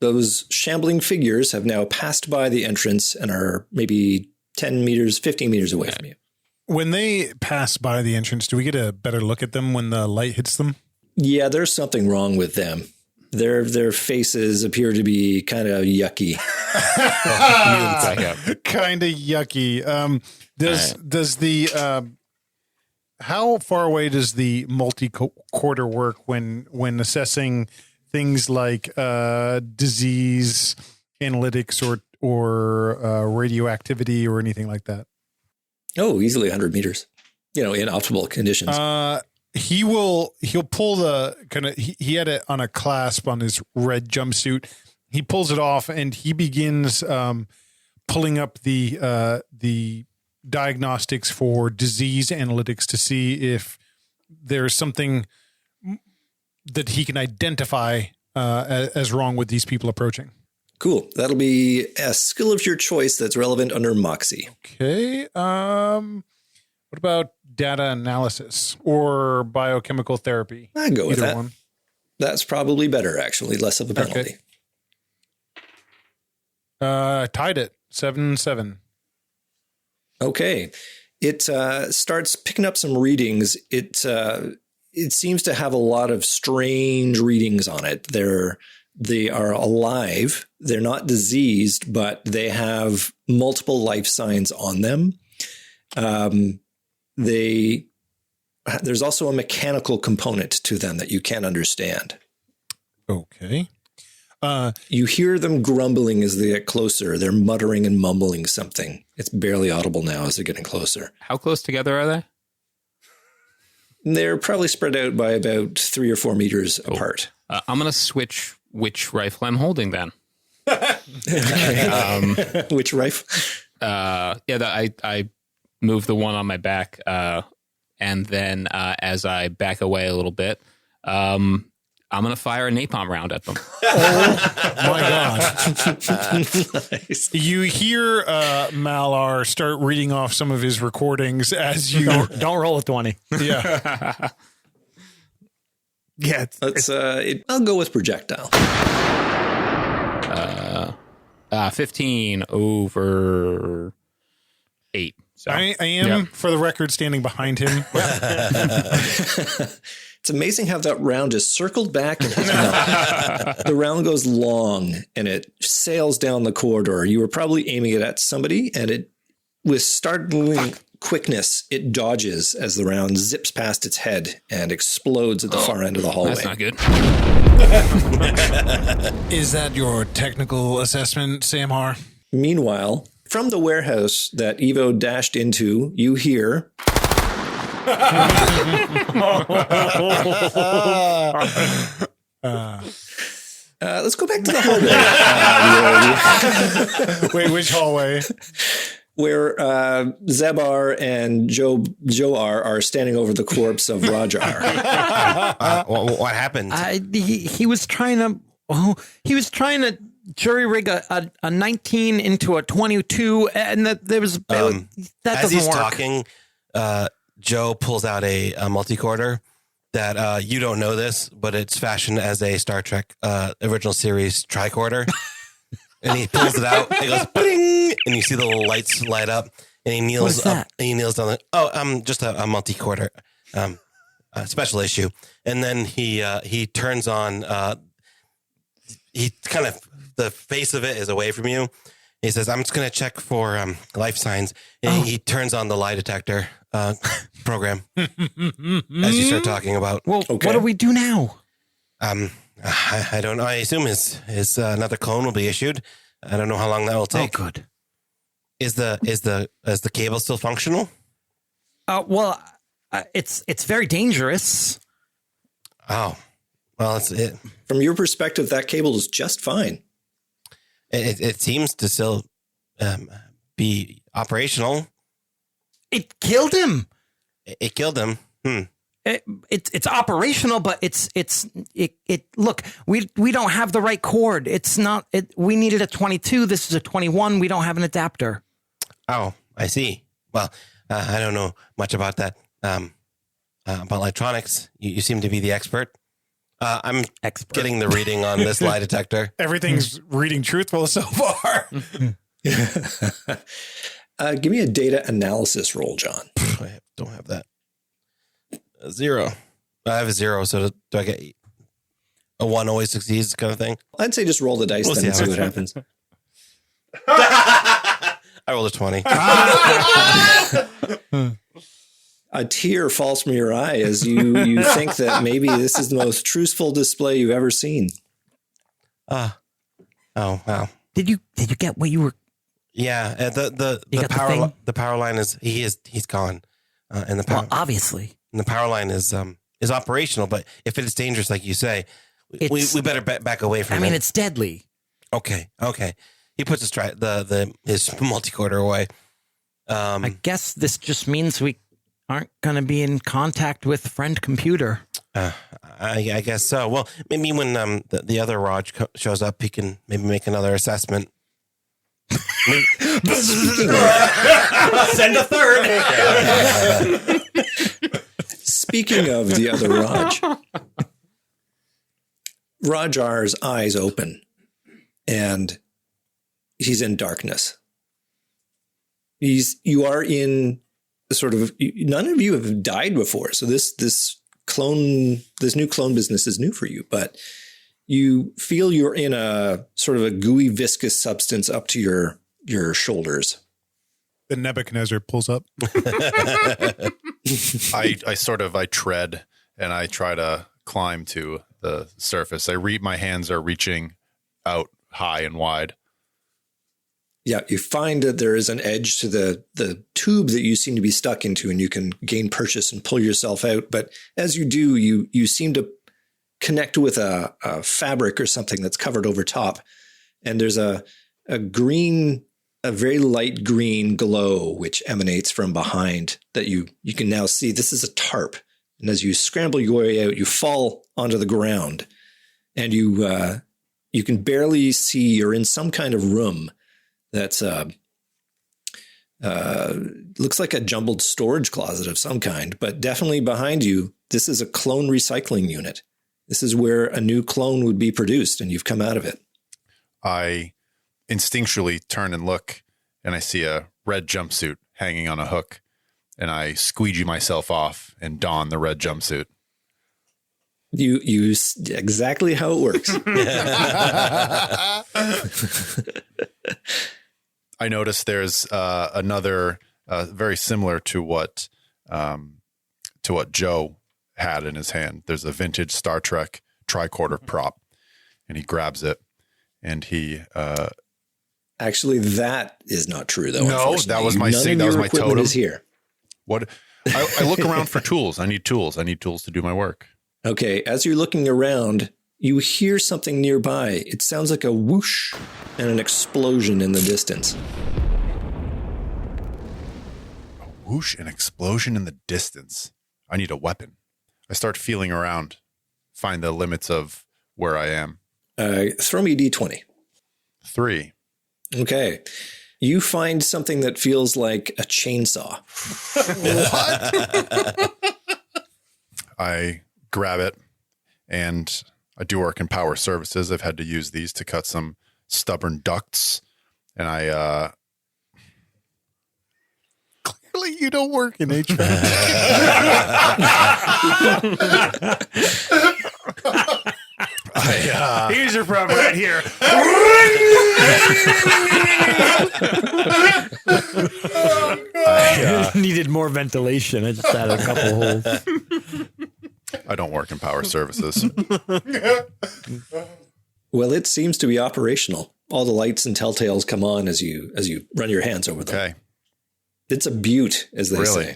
Those shambling figures have now passed by the entrance and are maybe 10 meters, 15 meters away from you. When they pass by the entrance, do we get a better look at them when the light hits them? Yeah, there's something wrong with them. Their faces appear to be kind of yucky. Kind of yucky. Does the how far away does the multi-quarter work when assessing things like disease analytics or radioactivity or anything like that? Oh, easily 100 meters. In optimal conditions. He'll pull the kind of he had it on a clasp on his red jumpsuit. He pulls it off and he begins pulling up the diagnostics for disease analytics to see if there's something that he can identify as wrong with these people approaching. Cool. That'll be a skill of your choice that's relevant under Moxie. Okay. What about data analysis or biochemical therapy? I'd go with Either that. one. That's probably better, actually. Less of a penalty. Okay. Tied it 7-7. Okay. It starts picking up some readings. It seems to have a lot of strange readings on it. They are alive. They're not diseased, but they have multiple life signs on them. There's also a mechanical component to them that you can't understand. Okay. You hear them grumbling as they get closer. They're muttering and mumbling something. It's barely audible now as they're getting closer. How close together are they? They're probably spread out by about 3 or 4 meters apart. I'm going to switch which rifle I'm holding then. Which rifle? I move the one on my back, and then as I back away a little bit, I'm going to fire a napalm round at them. My God. Nice. You hear Malar start reading off some of his recordings as you. Don't roll a 20. Yeah. Yeah, I'll go with projectile. 15 over 8. So, I am, for the record, standing behind him. It's amazing how that round is circled back in his mouth. The round goes long and it sails down the corridor. You were probably aiming it at somebody, and it, with startling quickness, it dodges as the round zips past its head and explodes at the far end of the hallway. That's not good. Is that your technical assessment, Samhar? Meanwhile, from the warehouse that Evo dashed into, you hear... let's go back to the hallway. Wait, which hallway? Where Zebar and Joar are standing over the corpse of Rajar. What happened? He was trying to. Oh, he was trying to jury rig a 19 into a 22, and that that as doesn't he's work. talking, Joe pulls out a multicorder that you don't know this, but it's fashioned as a Star Trek original series tricorder. And he pulls it out. And he goes, "Bing!" And you see the little lights light up. And he kneels up. that? And he kneels down. Just a multicorder, special issue. And then he turns on. He kind of, the face of it is away from you. He says, "I'm just going to check for life signs." And he turns on the lie detector program as you start talking about. Well, what do we do now? I don't know. I assume his another clone will be issued. I don't know how long that will take. Oh, good. Is the cable still functional? Well, it's very dangerous. Oh, well, it From your perspective, that cable is just fine. it seems to still be operational. It killed him. It killed him. It's operational, but it look, we don't have the right cord. It's not we needed a 22. This is a 21. We don't have an adapter. Oh, I see. Well, I don't know much about that. About electronics. You seem to be the expert. I'm getting the reading on this lie detector. Everything's reading truthful so far. Give me a data analysis roll, John. I don't have that. 0. I have a 0, so do I get a 1 always succeeds kind of thing? I'd say just roll the dice then and see what happens. I rolled a 20. A tear falls from your eye as you think that maybe this is the most truthful display you've ever seen. Oh, wow. Did you get what you were? Yeah, the power line is he's gone, and the power obviously. And the power line is operational, but if it is dangerous, like you say, we better back away from it. I mean, it's deadly. Okay. He puts his multicorder away. I guess this just means we aren't going to be in contact with friend computer. I guess so. Well, maybe when the other Raj shows up, he can maybe make another assessment. Send a third. Speaking of the other Raj, Rajar's eyes open and he's in darkness. You are in sort of, none of you have died before. So this new clone business is new for you, but you feel you're in a sort of a gooey, viscous substance up to your shoulders. The Nebuchadnezzar pulls up. I tread and I try to climb to the surface. My hands are reaching out high and wide. Yeah, you find that there is an edge to the tube that you seem to be stuck into, and you can gain purchase and pull yourself out. But as you do, you seem to connect with a fabric or something that's covered over top. And there's a green a very light green glow which emanates from behind that you can now see. This is a tarp. And as you scramble your way out, you fall onto the ground, and you can barely see you're in some kind of room that's looks like a jumbled storage closet of some kind, but definitely behind you, this is a clone recycling unit. This is where a new clone would be produced, and you've come out of it. I instinctually turn and look, and I see a red jumpsuit hanging on a hook, and I squeegee myself off and don the red jumpsuit. You exactly how it works. I notice there's another very similar to what Joe had in his hand. There's a vintage Star Trek tricorder prop, and he grabs it, and he actually, that is not true though. No, that was my that was my totem. Is here. What? I look around for tools. I need tools. I need tools to do my work. Okay, as you're looking around, you hear something nearby. It sounds like a whoosh and an explosion in the distance. A whoosh, an explosion in the distance. I need a weapon. I start feeling around, find the limits of where I am. Throw me a D20. 3. Okay. You find something that feels like a chainsaw. What? I grab it, and I do work in power services. I've had to use these to cut some stubborn ducts, and I Clearly, you don't work in HVAC. Here's your problem right here. I needed more ventilation. I just added a couple holes. I don't work in power services. Well, it seems to be operational. All the lights and telltales come on as you run your hands over them. Okay. It's a beaut, as they say.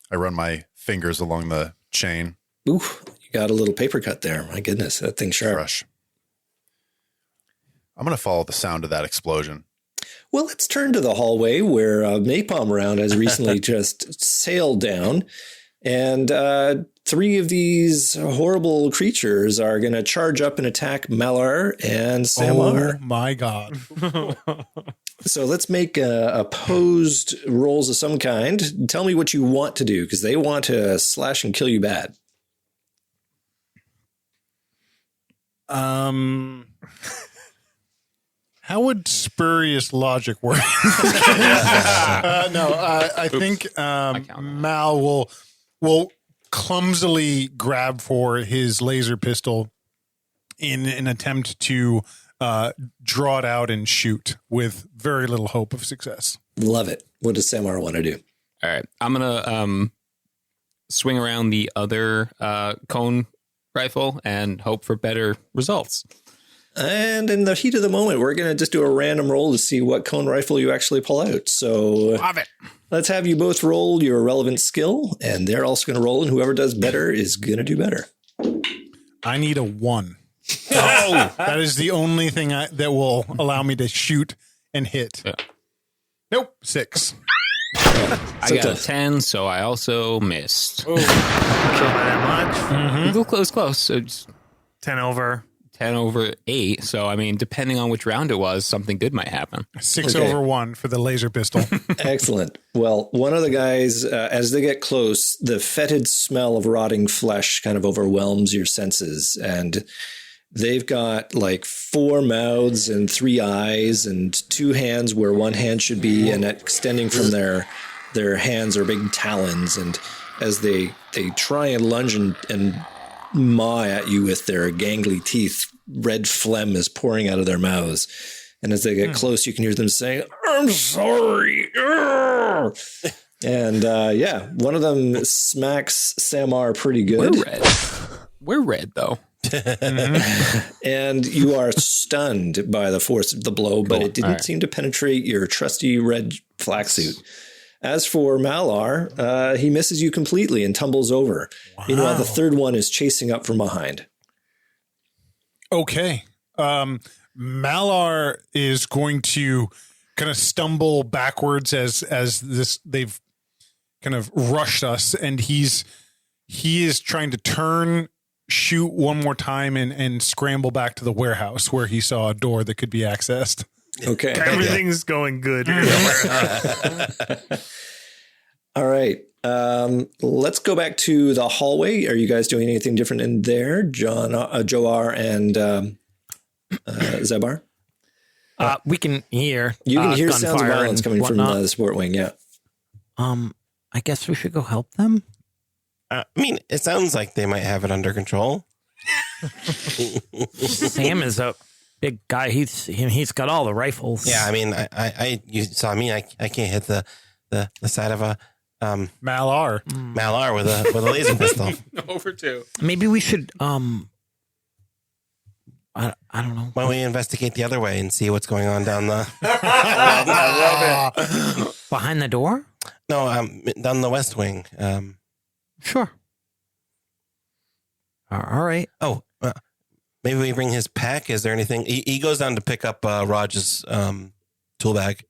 I run my fingers along the chain. Ooh, you got a little paper cut there. My goodness, that thing's sharp. Fresh. I'm going to follow the sound of that explosion. Well, let's turn to the hallway where a napalm round has recently just sailed down. And 3 of these horrible creatures are going to charge up and attack Malar and Samar. Oh, my God. So let's make opposed rolls of some kind. Tell me what you want to do, because they want to slash and kill you bad. How would spurious logic work? I think Mal will clumsily grab for his laser pistol in an attempt to draw it out and shoot with very little hope of success. Love it. What does Samar want to do? All right. I'm going to swing around the other cone rifle and hope for better results. And in the heat of the moment, we're going to just do a random roll to see what cone rifle you actually pull out. So Love it. Let's have you both roll your relevant skill, and they're also going to roll, and whoever does better is going to do better. I need a 1. Oh, that is the only thing that will allow me to shoot and hit. Yeah. Nope, 6. I got a 10, so I also missed. Oh, not by that much. Mm-hmm. It was close. So 10 over. 10 over 8. So, I mean, depending on which round it was, something good might happen. 6 over 1 for the laser pistol. Excellent. Well, one of the guys, as they get close, the fetid smell of rotting flesh kind of overwhelms your senses. And they've got like 4 mouths and 3 eyes and 2 hands where one hand should be, and extending from their hands are big talons. And as they try and lunge and maw at you with their gangly teeth, red phlegm is pouring out of their mouths. And as they get close, you can hear them saying, "I'm sorry." And one of them smacks Samar pretty good. We're red, though. And you are stunned by the force of the blow, but it didn't seem to penetrate your trusty red flak suit. As for Malar, he misses you completely and tumbles over. Wow. Meanwhile, the third one is chasing up from behind. Okay. Malar is going to kind of stumble backwards as they've kind of rushed us, and he is trying to turn, shoot one more time, and scramble back to the warehouse where he saw a door that could be accessed. Okay. Everything's going good. All right. Let's go back to the hallway. Are you guys doing anything different in there? Joar and Zebar? We can hear. You can hear sounds of gunfire violence and coming from whatnot. the support wing, yeah. I guess we should go help them. I mean, it sounds like they might have it under control. Sam is a big guy. He's got all the rifles. Yeah, I mean, you saw me. I can't hit the side of a Malar. Malar with a laser pistol. Over 2. Maybe we should. I don't know. Why don't we investigate the other way and see what's going on down the Behind the door? no down the west wing. Sure. All right. Oh, maybe we bring his pack. Is there anything? He goes down to pick up Raj's tool bag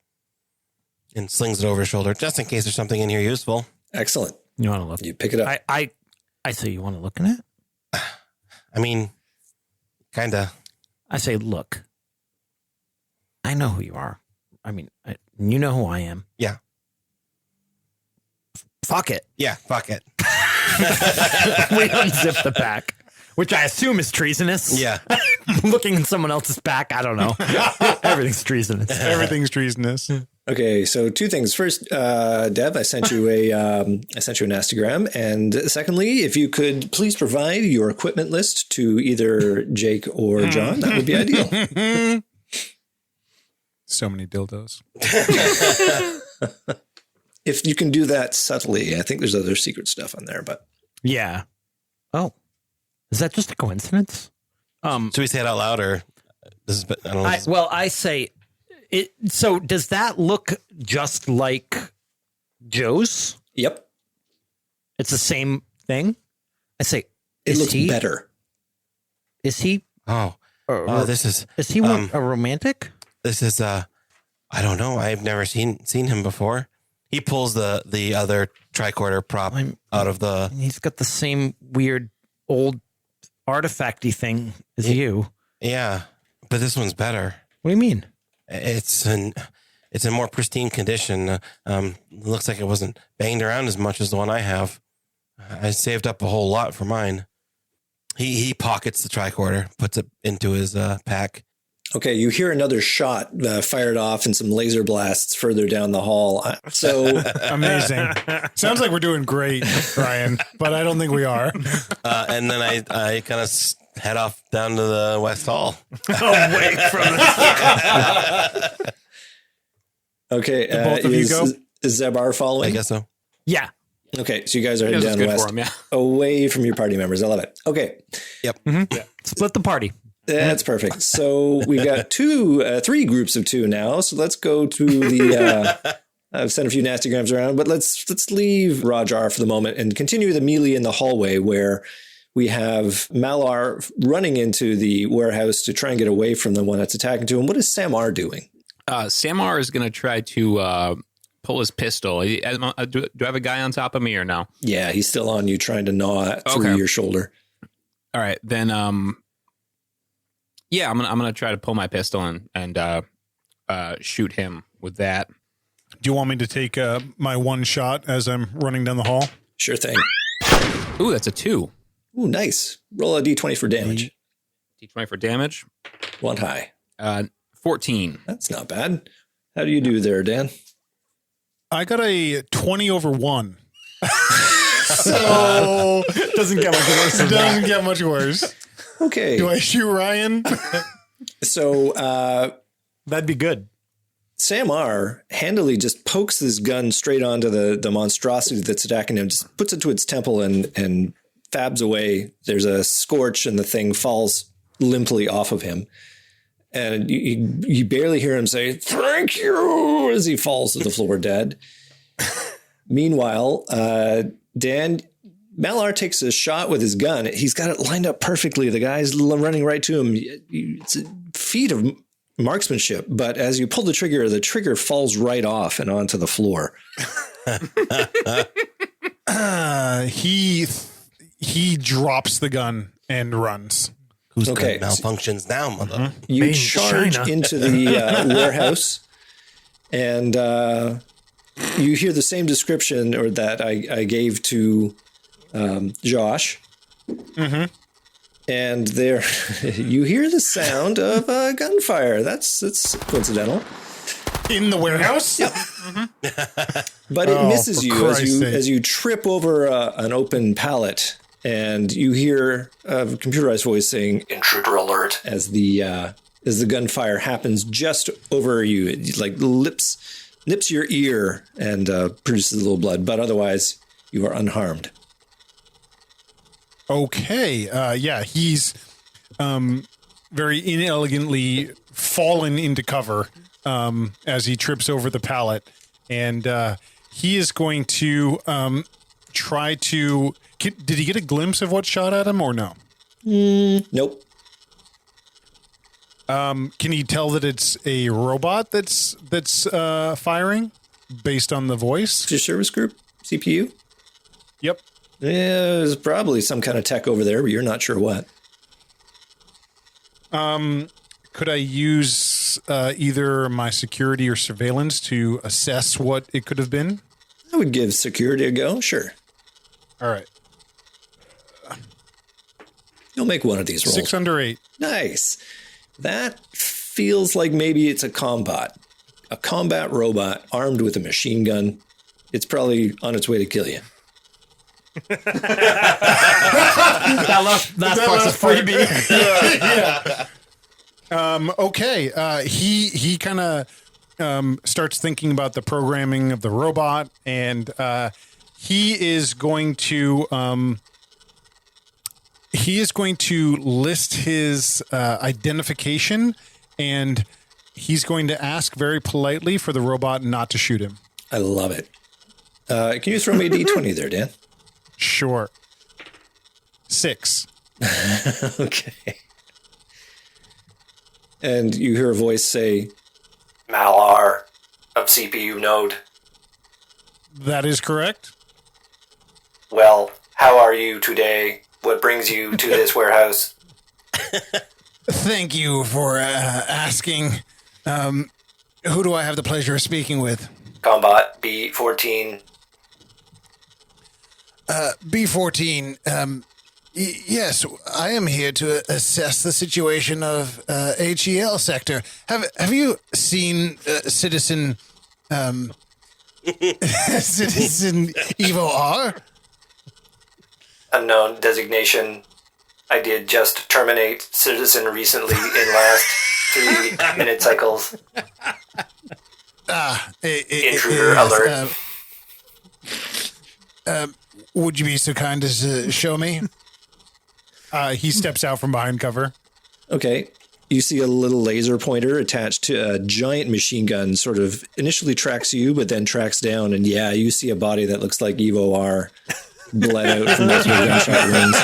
and slings it over his shoulder just in case there's something in here useful. Excellent. You want to look? You pick it up. I say you want to look in it? I mean, kind of. I say, look. I know who you are. I mean, you know who I am. Yeah. Fuck it. Yeah, fuck it. We unzip the pack, which I assume is treasonous. Yeah. Looking in someone else's pack, I don't know. Everything's treasonous. Everything's treasonous. Okay, so 2 things. First, Dev, I sent you a nastogram, and secondly, if you could please provide your equipment list to either Jake or John, that would be ideal. So many dildos. If you can do that subtly, I think there's other secret stuff on there, but Yeah. Oh, is that just a coincidence? Should we say it out loud or this is? I don't know. Well, I say it. So does that look just like Joe's? yep, It's the same thing. I say it is looks he, better. Is he? This is. Is he a romantic? This is. I don't know. I've never seen him before. He pulls the other tricorder prop out of the. He's got the same weird old artifacty thing as you. Yeah, but this one's better. What do you mean? It's in more pristine condition. Looks like it wasn't banged around as much as the one I have. I saved up a whole lot for mine. He pockets the tricorder, puts it into his pack. Okay, you hear another shot fired off and some laser blasts further down the hall. So Amazing. Sounds like we're doing great, Ryan, but I don't think we are. And then I kind of head off down to the West Hall. Away from the okay, both of you go? Is Zebar following? I guess so. Yeah. Okay, so you guys are heading This is down good west, for him, yeah. away from your party members. I love it. Okay, Split the party. that's perfect. So we've got 3 groups of 2 now. So let's go to the. I've sent a few nastygrams around, but let's leave Rajar for the moment and continue the melee in the hallway where we have Malar running into the warehouse to try and get away from the one that's attacking to him. What is Samar doing? Samar is going to try to pull his pistol. Do I have a guy on top of me or no? Yeah, he's still on you, trying to gnaw through your shoulder. All right, then. Yeah, I'm gonna try to pull my pistol and shoot him with that. Do you want me to take my one shot as I'm running down the hall? Sure thing. Ooh, that's a 2. Ooh, nice. Roll a d20 for damage. D20 for damage. One high. 14. That's not bad. How do you do there, Dan? I got a 20/1. So Doesn't get much worse. doesn't get much worse. Okay. Do I shoot Ryan? So That'd be good. Samar handily just pokes this gun straight onto the monstrosity that's attacking him, just puts it to its temple and fabs away. There's a scorch and the thing falls limply off of him. And you barely hear him say, "Thank you," as he falls to the floor dead. Meanwhile, Dan, Malar takes a shot with his gun. He's got it lined up perfectly. The guy's running right to him. It's a feat of marksmanship, but as you pull the trigger falls right off and onto the floor. He drops the gun and runs. Who's gun malfunctions now, mother? You charge into the warehouse, and you hear the same description or that I gave to Josh. Mm-hmm. And there, you hear the sound of gunfire. That's coincidental. In the warehouse? Yep. But it misses you as you trip over an open pallet, and you hear a computerized voice saying "Intruder alert" as the gunfire happens just over you. It like nips your ear and produces a little blood, but otherwise you are unharmed. Okay. He's very inelegantly fallen into cover as he trips over the pallet. And he is going to try to... Did he get a glimpse of what shot at him or no? Nope. Can he tell that it's a robot that's firing based on the voice? It's your service group, CPU? Yep. Yeah, there's probably some kind of tech over there, but you're not sure what. Could I use either my security or surveillance to assess what it could have been? I would give security a go, sure. All right. You'll make one of these rolls. 6 under 8. Nice. That feels like maybe it's a combat robot armed with a machine gun. It's probably on its way to kill you. That part's a freebie. Yeah. Okay. He kind of starts thinking about the programming of the robot, and he is going to list his identification, and he's going to ask very politely for the robot not to shoot him. I love it. Can you throw me a D20 there, Dan? Sure. 6. Okay. And you hear a voice say, Malar of CPU node. That is correct. Well, how are you today? What brings you to this warehouse? Thank you for asking. Who do I have the pleasure of speaking with? Combat B-14. B-14, yes, I am here to assess the situation of HEL Sector. Have you seen Citizen Evo R? Unknown designation. I did just terminate Citizen recently in last 3-minute cycles. Intruder alert. Would you be so kind as to show me? He steps out from behind cover. okay. You see a little laser pointer attached to a giant machine gun, sort of initially tracks you, but then tracks down. And yeah, you see a body that looks like Evo R bled out from multiple gunshot wounds.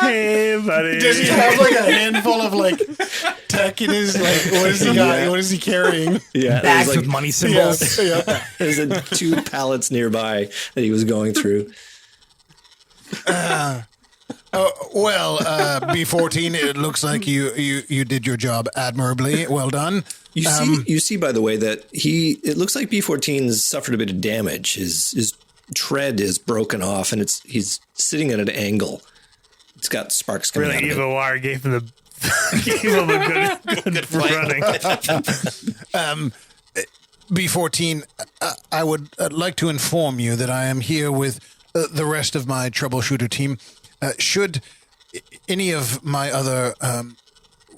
Hey, buddy. Does he have like a handful of like tech in his what is he got? What is he carrying? Yeah, Bags there's with money symbols. Yeah. there's 2 pallets nearby that he was going through. B-14, it looks like you did your job admirably. Well done. You see, by the way, that it looks like B-14's suffered a bit of damage. His tread is broken off, and he's sitting at an angle. It's got sparks coming out of it. Evo R gave him a good running. B-14, I would like to inform you that I am here with the rest of my troubleshooter team. Should any of my other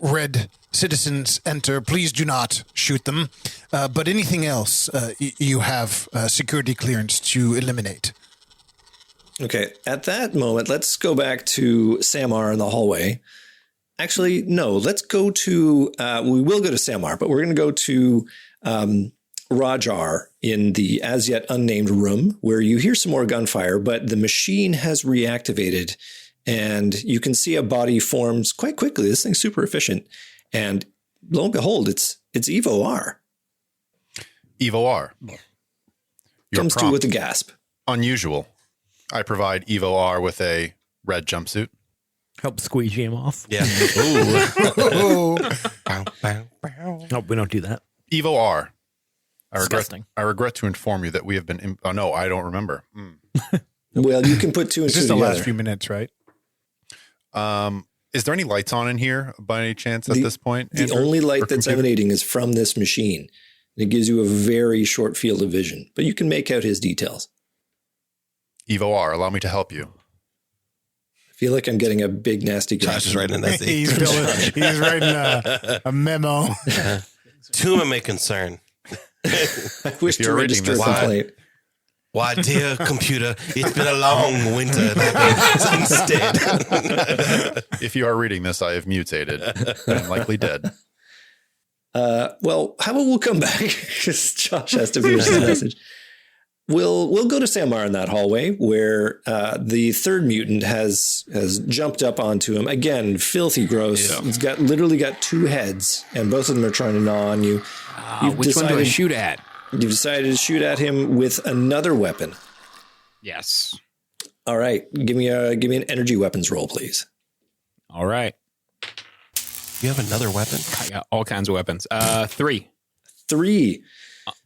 red citizens enter, please do not shoot them. But anything else, you have security clearance to eliminate. Okay, at that moment, let's go back to Samar in the hallway. Actually, no, let's go to, we will go to Samar, but we're going to go to Rajar in the as yet unnamed room where you hear some more gunfire, but the machine has reactivated and you can see a body forms quite quickly. This thing's super efficient. And lo and behold, it's Evo R. Evo R. Your Comes to prompt. with a gasp. Unusual. I provide Evo R with a red jumpsuit. Help squeegee him off. Yeah. Bow, bow, bow. Nope, we don't do that. Evo R. Disgusting. I regret to inform you that we have been. Oh no, I don't remember. Well, you can put two and It's two just the together. last few minutes, right? Is there any lights on in here by any chance at this point? The Andrew? only Or light that's computer? emanating is from this machine. It gives you a very short field of vision, but you can make out his details. Evo R, allow me to help you. I feel like I'm getting a big, nasty Josh is writing that. He's writing a memo. To whom it may concern. I wish to you're reading register a this- complaint. Why, dear computer, it's been a long winter instead. If you are reading this, I have mutated and likely dead. Well, how about we'll come back because Josh has to finish the message. We'll go to Samar in that hallway where the third mutant has jumped up onto him again. Filthy gross. Yeah. He's literally got two heads, and both of them are trying to gnaw on you. Which one do I shoot at? You've decided to shoot at him with another weapon. Yes. All right, give me an energy weapons roll, please. All right. You have another weapon? I got all kinds of weapons. 3. 3.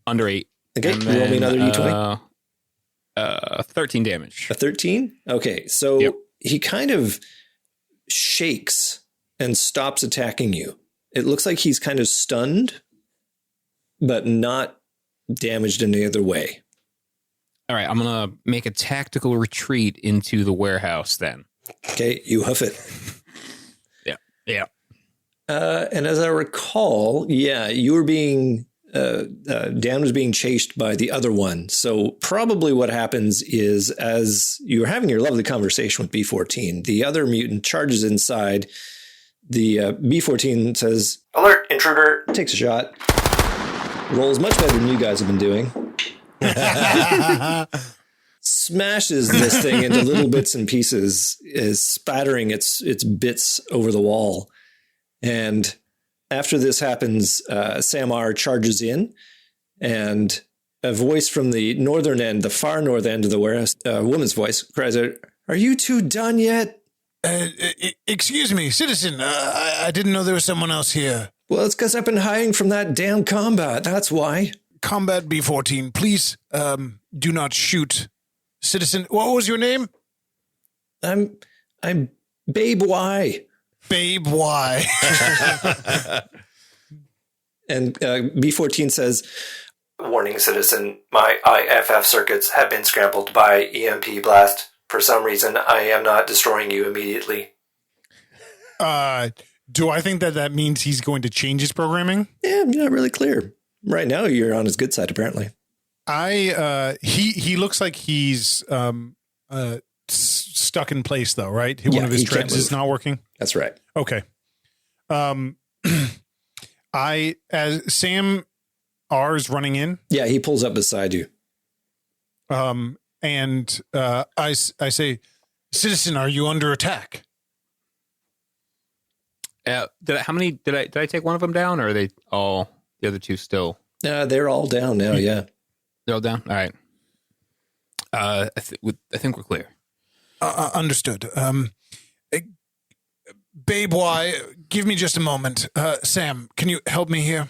Under 8. Okay, And roll me another then, d20. 13 damage. A 13? Okay, so Yep. he kind of shakes and stops attacking you. It looks like he's kind of stunned, but not damaged in any other way. All right, I'm going to make a tactical retreat into the warehouse then. Okay, you hoof it. Yeah. And as I recall, you were being... Dan was being chased by the other one. So probably what happens is as you were having your lovely conversation with B14, the other mutant charges inside. The B14 says, "Alert, intruder," takes a shot. Rolls much better than you guys have been doing. Smashes this thing into little bits and pieces, is spattering its bits over the wall. And after this happens, Samar charges in, and a voice from the northern end, the far north end of the warehouse, a woman's voice, cries out, "Are you two done yet?" Excuse me, citizen. I didn't know there was someone else here. Well, it's because I've been hiding from that damn combat. That's why. Combat B14, please do not shoot. Citizen, what was your name? I'm Babe Y. Babe Y. And B14 says, Warning, citizen. My IFF circuits have been scrambled by EMP blast. For some reason, I am not destroying you immediately. Do I think that means he's going to change his programming? "Yeah, I'm not really clear. Right now, you're on his good side, apparently." He looks like he's stuck in place though, right? One of his he can't treads is move. not working. That's right. Okay. As Sam R is running in, Yeah, he pulls up beside you. and I say, "Citizen, are you under attack?" Did I take one of them down, or are they all the other two still? They're all down now, yeah. They're all down. All right. I think we're clear. Understood. Babe Y, give me just a moment. Sam, can you help me here?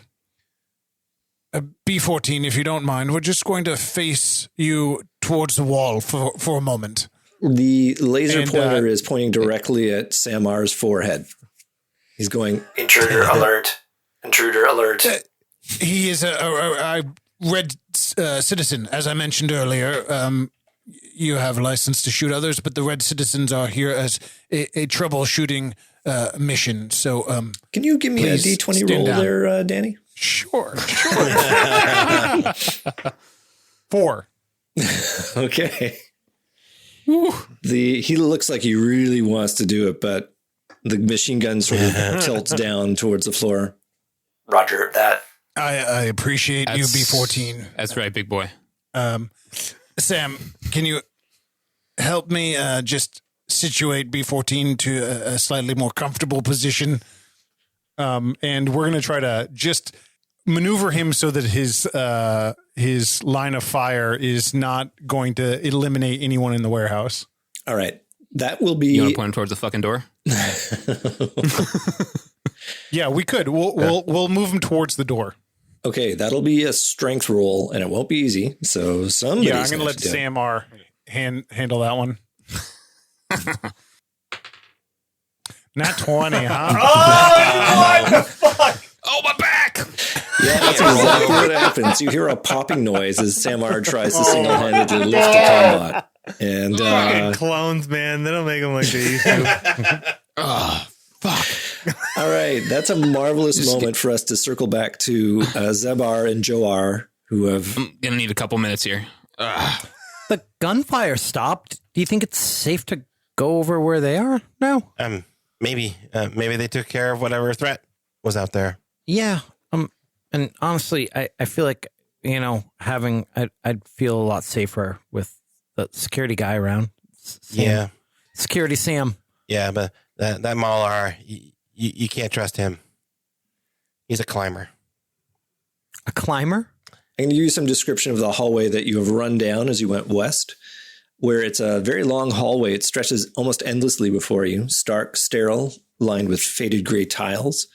B14, if you don't mind, we're just going to face you towards the wall for a moment. The laser And, pointer is pointing directly at Samar's forehead. He's going, Intruder alert. Intruder alert. He is a red citizen, as I mentioned earlier. You have a license to shoot others, but the red citizens are here as a troubleshooting mission. So, "Can you give me a please D20 stand roll down. there, Danny?" Sure. 4. Okay. He looks like he really wants to do it, but the machine gun sort of tilts down towards the floor. Roger that. I appreciate you, B14. That's right, big boy. Sam, can you help me just situate B14 to a slightly more comfortable position? and we're going to try to just maneuver him so that his line of fire is not going to eliminate anyone in the warehouse. All right. That will be... You want to point him towards the fucking door? Yeah, we could. We'll move him towards the door. Okay, that'll be a strength roll, and it won't be easy. So somebody's I'm going to let Sam R. handle that one. Not 20, huh? Oh, what the fuck? Oh, my back! Yeah, that's exactly what happens. You hear a popping noise as Samar tries to single-handedly lift a combat. And Fucking clones, man. They don't make them like they used to. Oh, fuck. all right, that's a marvelous moment for us to circle back to Zebar and Joar, who have... I'm going to need a couple minutes here. The gunfire stopped. Do you think it's safe to go over where they are now? Maybe they took care of whatever threat was out there. Yeah. And honestly, I feel like, I'd feel a lot safer with the security guy around. Sam. Yeah. Security Sam. Yeah, but that Malar, you can't trust him. He's a climber. A climber? I'm going to give you some description of the hallway that you have run down as you went west, where it's a very long hallway. It stretches almost endlessly before you, stark, sterile, lined with faded gray tiles.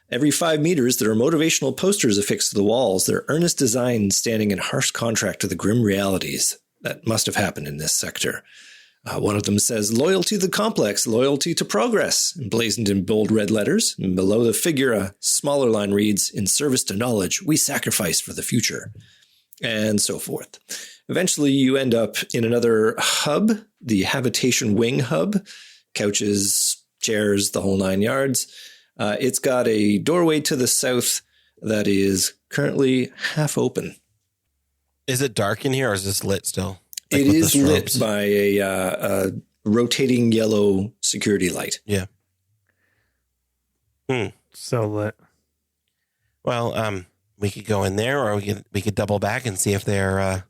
Every 5 meters, there are motivational posters affixed to the walls, their earnest design standing in harsh contrast to the grim realities that must have happened in this sector. One of them says, "Loyalty to the complex, loyalty to progress," emblazoned in bold red letters. And below the figure, a smaller line reads, "In service to knowledge, we sacrifice for the future," and so forth. Eventually, you end up in another hub, the Habitation Wing Hub, couches, chairs, the whole 9 yards. It's got a doorway to the south that is currently half open. Is it dark in here or is this lit still? It is lit by a rotating yellow security light. Yeah. So lit. Well, we could go in there, or we could double back and see if they're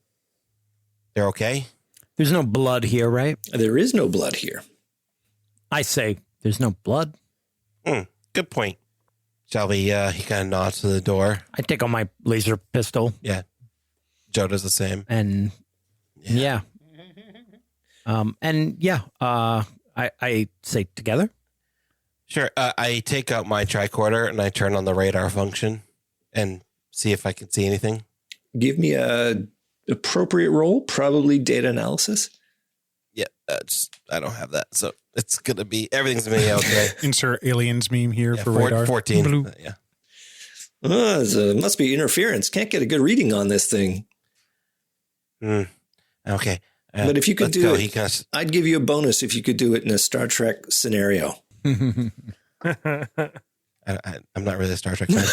okay. There's no blood here, right? There is no blood here. I say there's no blood. Good point. Shall we? He kind of nods to the door. I take out my laser pistol. Yeah. Joe does the same. And yeah. I say together. Sure. I take out my tricorder and I turn on the radar function and see if I can see anything. Give me a appropriate roll, probably data analysis. Yeah, I don't have that, so it's gonna be everything's gonna be okay. Insert aliens meme here for radar. 14. Yeah. Must be interference. Can't get a good reading on this thing. Okay. But if you could do it, I'd give you a bonus if you could do it in a Star Trek scenario. I'm not really a Star Trek fan.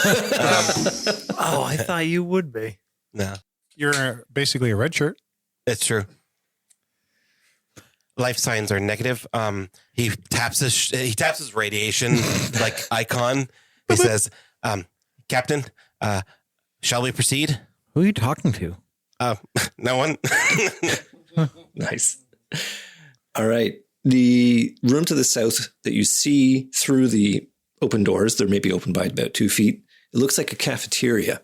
I thought you would be. No. You're basically a red shirt. It's true. Life signs are negative. He taps his radiation like icon. He says, "Captain, shall we proceed?" Who are you talking to? No one. Nice. All right. The room to the south that you see through the open doors, they're maybe open by about 2 feet. It looks like a cafeteria.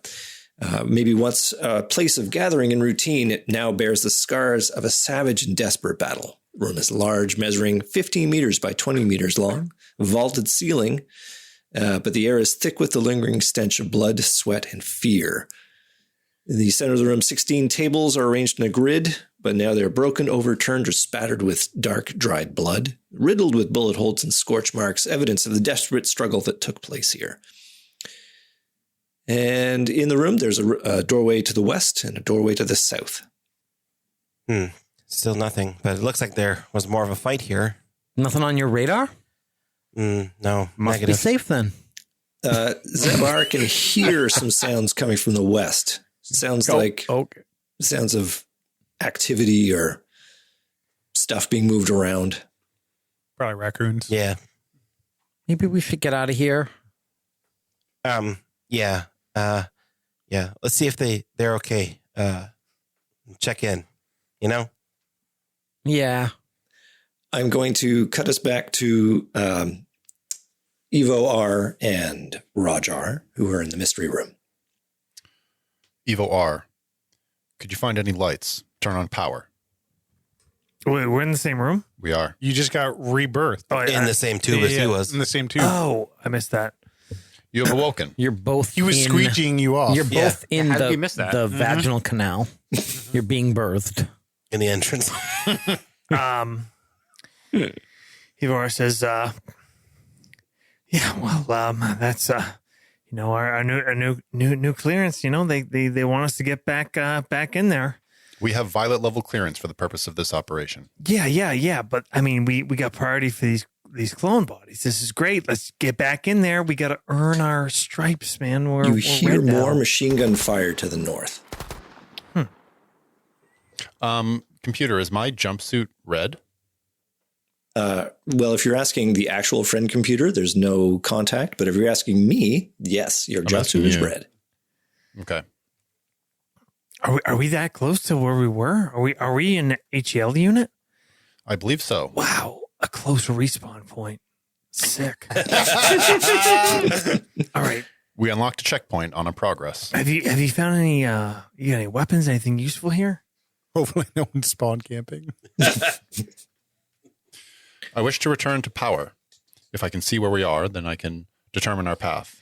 Maybe once a place of gathering and routine, it now bears the scars of a savage and desperate battle. The room is large, measuring 15 meters by 20 meters long, vaulted ceiling, but the air is thick with the lingering stench of blood, sweat, and fear. In the center of the room, 16 tables are arranged in a grid, but now they're broken, overturned, or spattered with dark, dried blood, riddled with bullet holes and scorch marks, evidence of the desperate struggle that took place here. And in the room, there's a doorway to the west and a doorway to the south. Still nothing, but it looks like there was more of a fight here. Nothing on your radar? No. Must be safe then. Zebar can hear some sounds coming from the west. Sounds sounds of activity or stuff being moved around. Probably raccoons. Yeah. Maybe we should get out of here. Yeah. Yeah. Let's see if they're okay. Check in, Yeah. I'm going to cut us back to Evo R and Rajar, who are in the mystery room. Evo R, could you find any lights? Turn on power. Wait, we're in the same room? We are. You just got rebirthed. Oh, In the same tube as he was. In the same tube. Oh, I missed that. You have awoken. You're both. He was in- squeegeeing you off. You're both in How did the we miss that? the vaginal canal. You're being birthed. In the entrance. Ivor says, yeah, well, that's, our new clearance, they want us to get back in there. We have violet level clearance for the purpose of this operation. Yeah. But I mean, we got priority for these clone bodies. This is great. Let's get back in there. We got to earn our stripes, man. You hear red now. more machine gun fire to the north. Computer, is my jumpsuit red? Well, if you're asking the actual friend computer, there's no contact. But if you're asking me, yes, your jumpsuit is red. Okay. Are we that close to where we were? Are we in the HEL unit? I believe so. Wow, a close respawn point. Sick. All right. We unlocked a checkpoint on our progress. Have you found any you got any weapons, anything useful here? Hopefully no one's spawn camping. I wish to return to power. If I can see where we are, then I can determine our path.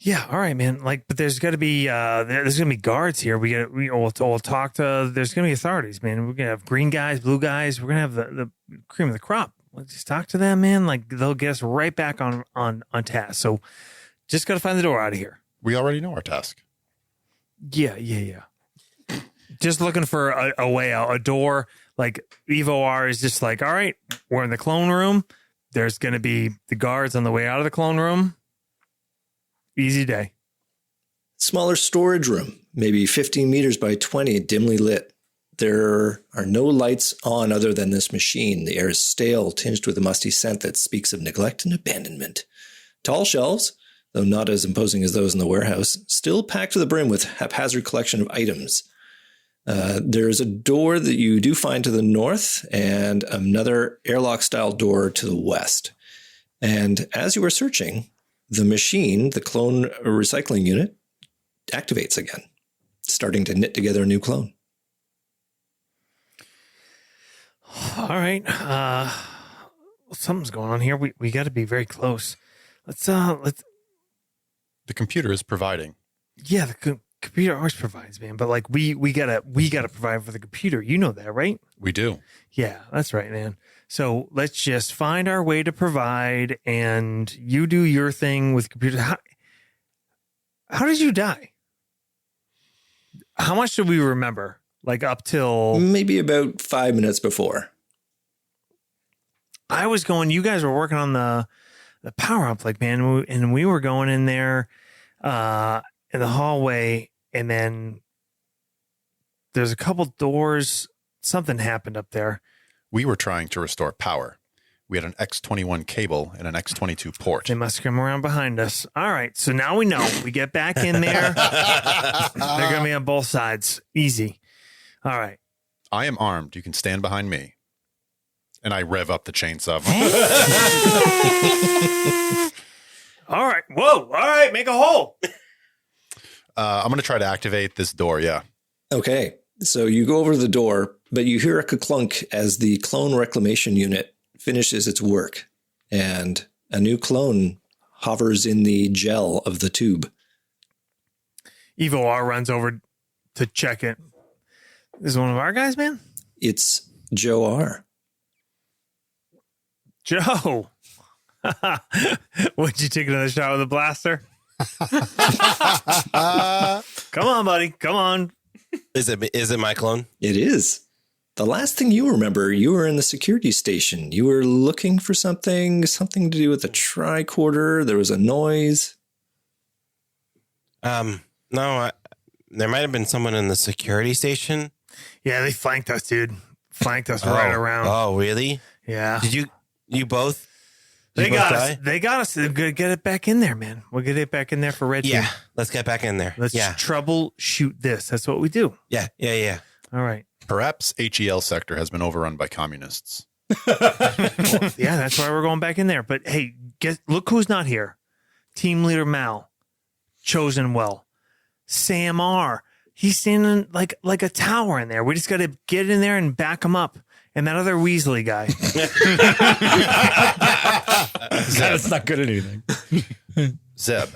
Yeah, all right, man. But there's got to be guards here. We'll talk to. There's gonna be authorities, man. We're gonna have green guys, blue guys. We're gonna have the cream of the crop. Let's just talk to them, man. Like they'll get us right back on task. So just gotta find the door out of here. We already know our task. Yeah. Just looking for a way out, a door. Like Evo R is just like, all right, we're in the clone room. There's gonna be the guards on the way out of the clone room. Easy day. Smaller storage room, maybe 15 meters by 20, dimly lit. There are no lights on other than this machine. The air is stale, tinged with a musty scent that speaks of neglect and abandonment. Tall shelves, though not as imposing as those in the warehouse, still packed to the brim with haphazard collection of items. There is a door that you do find to the north and another airlock-style door to the west. And as you are searching, the machine, the clone recycling unit, activates again, starting to knit together a new clone. All right. Something's going on here. We got to be very close. Let's. The computer is providing. Yeah, the computer always provides, man. But like we gotta provide for the computer. You know that, right? We do. Yeah, that's right, man. So let's just find our way to provide, and you do your thing with computers. How did you die? How much do we remember? Like up till maybe about 5 minutes before. I was going. You guys were working on the power up, like man, and we were going in there in the hallway, and then there's a couple doors. Something happened up there. We were trying to restore power. We had an X21 cable and an X22 port. They must come around behind us. All right, so now we know. We get back in there. They're going to be on both sides. Easy. All right. I am armed. You can stand behind me. And I rev up the chainsaw. All right. Whoa. All right. Make a hole. I'm going to try to activate this door. Yeah. Okay. So you go over to the door, but you hear a clunk as the clone reclamation unit finishes its work, and a new clone hovers in the gel of the tube. Evo R runs over to check it. This is one of our guys, man? It's Joe R. Joe. Would you take another shot with a blaster? Come on, buddy. Come on. Is it my clone? It is. The last thing you remember, you were in the security station. You were looking for something to do with the tricorder. There was a noise. No, there might have been someone in the security station. Yeah, they flanked us, dude. Flanked us right around. Oh, really? Yeah. Did you both? They got us. They got us. They're going to get it back in there, man. We'll get it back in there for Red Team. Yeah, let's get back in there. Let's troubleshoot this. That's what we do. Yeah. All right. Perhaps HEL Sector has been overrun by communists. Well, yeah, that's why we're going back in there. But hey, Look who's not here. Team leader Mal, chosen well. Sam R. He's standing like a tower in there. We just got to get in there and back him up. And that other Weasley guy. That's not good at anything. Zeb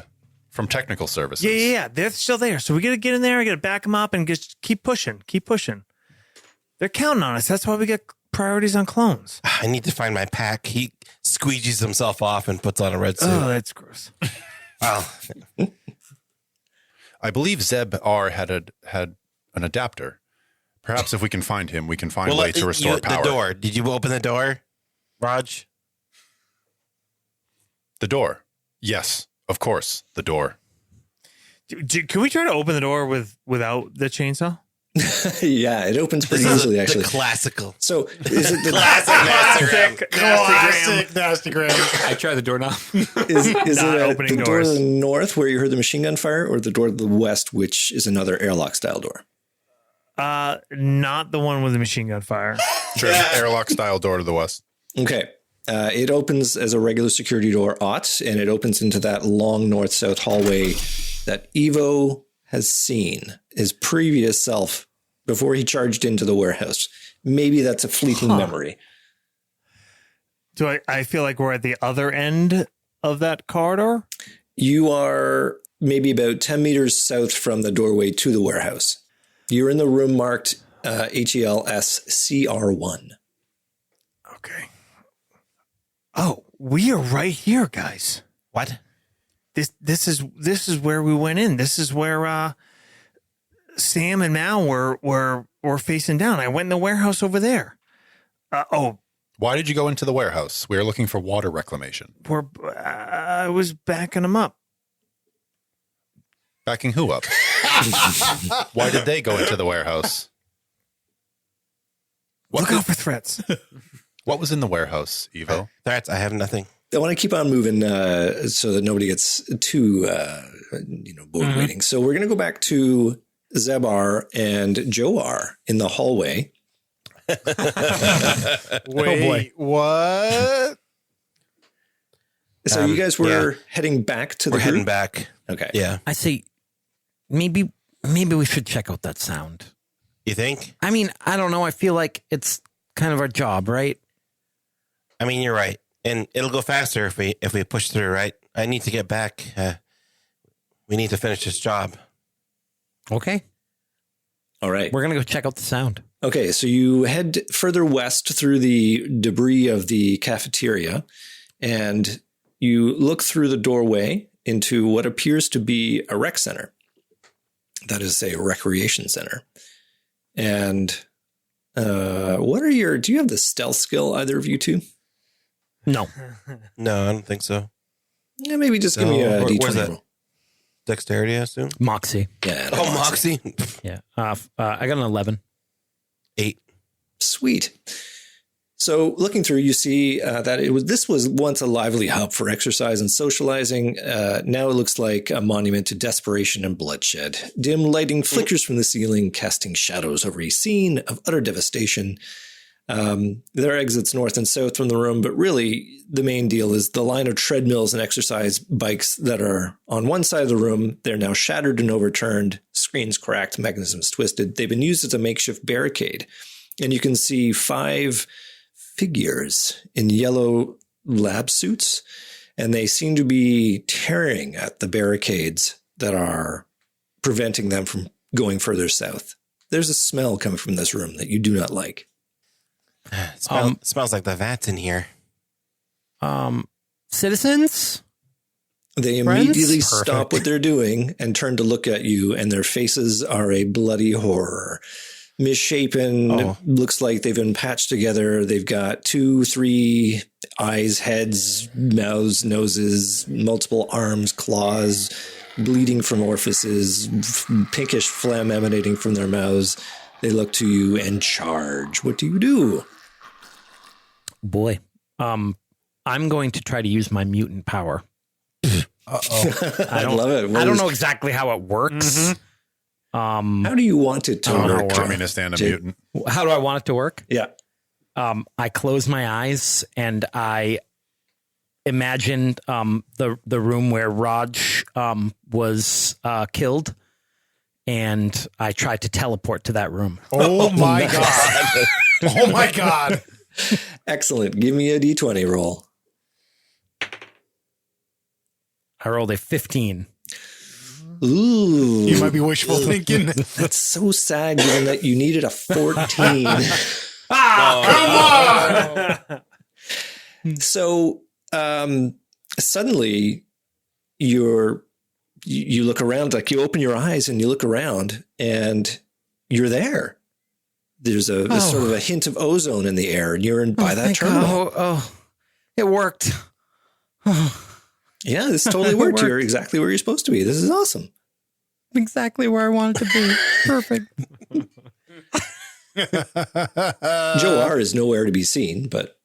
from technical services. Yeah. They're still there. So we got to get in there. We got to back them up and just keep pushing. They're counting on us. That's why we get priorities on clones. I need to find my pack. He squeegees himself off and puts on a red suit. Oh, that's gross. Wow. I believe Zeb R had an adapter. Perhaps if we can find him, we can find a way to restore power. The door. Did you open the door, Raj? The door. Yes, of course, the door. Can we try to open the door without the chainsaw? Yeah, it opens pretty easily, actually. The classical. So is it the Classic Nastygram. I tried the doorknob. Is it opening the door doors. to the north where you heard the machine gun fire, or the door to the west, which is another airlock style door? Not the one with the machine gun fire. Sure, airlock style door to the west. Okay. It opens as a regular security door, and it opens into that long north-south hallway that Evo has seen his previous self before he charged into the warehouse. Maybe that's a fleeting memory. Do I feel like we're at the other end of that corridor? You are maybe about 10 meters south from the doorway to the warehouse. You're in the room marked HELS CR1. Okay. Oh, we are right here, guys. What? This is where we went in. This is where Sam and Mal were facing down. I went in the warehouse over there. Why did you go into the warehouse? We are looking for water reclamation. I was backing them up. Backing who up? Why did they go into the warehouse? Look out for threats. What was in the warehouse, Evo? Threats. I have nothing. I want to keep on moving so that nobody gets too bored waiting. So we're going to go back to Zeb R and Joe R in the hallway. Wait, what? So you guys were heading back to the We're heading group? back. Okay. Yeah. I say maybe we should check out that sound. You think? I mean, I don't know. I feel like it's kind of our job, right? I mean, you're right. And it'll go faster if we push through, right? I need to get back. We need to finish this job. Okay. All right. We're going to go check out the sound. Okay, so you head further west through the debris of the cafeteria, and you look through the doorway into what appears to be a rec center. That is a recreation center. And do you have the stealth skill, either of you two? No. No, I don't think so. Yeah, maybe just give me a Where's D20 that? roll. Dexterity, I assume? Moxie. Yeah. Oh, Moxie. Yeah. I got an 11. 8. Sweet. So looking through, you see that this was once a lively hub for exercise and socializing. Now it looks like a monument to desperation and bloodshed. Dim lighting flickers from the ceiling, casting shadows over a scene of utter devastation. There are exits north and south from the room, but really the main deal is the line of treadmills and exercise bikes that are on one side of the room. They're now shattered and overturned, screens cracked, mechanisms twisted. They've been used as a makeshift barricade. And you can see 5 figures in yellow lab suits, and they seem to be tearing at the barricades that are preventing them from going further south. There's a smell coming from this room that you do not like. Smells like the vats in here. Citizens? They Friends? immediately Perfect. stop what they're doing and turn to look at you, and their faces are a bloody horror. Misshapen, looks like they've been patched together. They've got 2, 3 eyes, heads, mouths, noses, multiple arms, claws, bleeding from orifices, pinkish phlegm emanating from their mouths. They look to you and charge. What do you do? Boy. I'm going to try to use my mutant power. I love it. I don't know exactly how it works. How do you want it to work? Communist and a mutant. How do I want it to work? Yeah. I close my eyes and I imagine the room where Raj was killed, and I tried to teleport to that room. Oh my God. Oh my God. Excellent. Give me a D20 roll. I rolled a 15. Ooh. You might be wishful thinking. That's so sad given that you needed a 14. Come on. So suddenly you look around, like you open your eyes and you look around and you're there. There's a sort of a hint of ozone in the air and you're by that terminal. It worked. Yeah, this totally worked. You're exactly where you're supposed to be. This is awesome. Exactly where I wanted to be. Perfect. Joe R is nowhere to be seen, but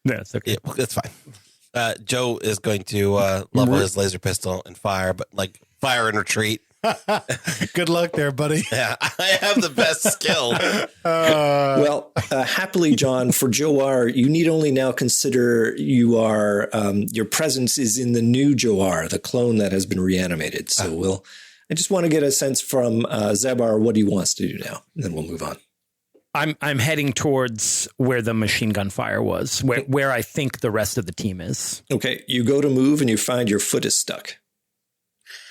that's okay. Yeah, that's fine. Joe is going to level his laser pistol and fire, but like fire and retreat. Good luck there, buddy. Yeah, I have the best skill. Well, happily, John, for Joe R, you need only now consider you are your presence is in the new Joe R, the clone that has been reanimated. So I just want to get a sense from Zebar what he wants to do now, and then we'll move on. I'm heading towards where the machine gun fire was, where I think the rest of the team is. Okay, you go to move and you find your foot is stuck.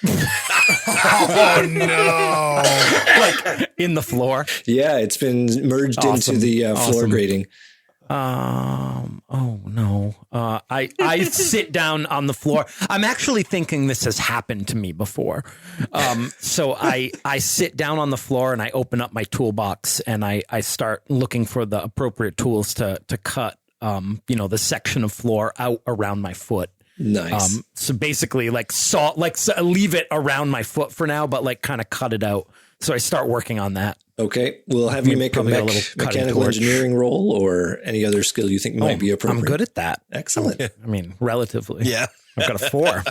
Oh no! Like in the floor. Yeah, it's been merged into the floor grating. Oh no! I sit down on the floor. I'm actually thinking this has happened to me before. So I sit down on the floor and I open up my toolbox and I start looking for the appropriate tools to cut the section of floor out around my foot. Nice. So basically, leave it around my foot for now, but kind of cut it out. So I start working on that. Okay, we'll have you make a mechanical engineering roll or any other skill you think might be appropriate. I'm good at that. Excellent. I mean, relatively. Yeah. I've got a 4.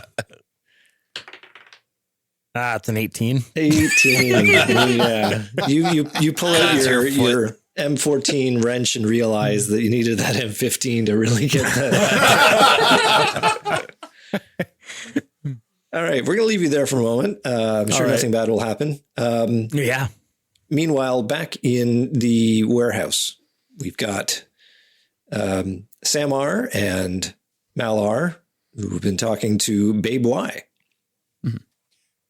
It's an 18. 18. Yeah. You pull out your M14 wrench and realize that you needed that M15 to really get that. All right, we're going to leave you there for a moment. I'm sure nothing bad will happen. Yeah. Meanwhile, back in the warehouse, we've got Samar and Malar, who've been talking to Babe Y.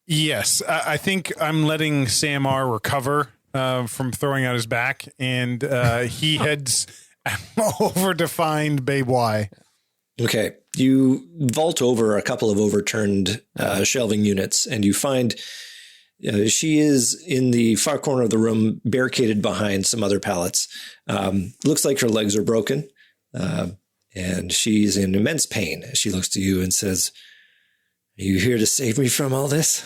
Yes, I think I'm letting Samar recover from throwing out his back, and he heads over to find Babe Y. Okay, you vault over a couple of overturned shelving units, and you find she is in the far corner of the room, barricaded behind some other pallets. Looks like her legs are broken, and she's in immense pain. She looks to you and says, "Are you here to save me from all this?"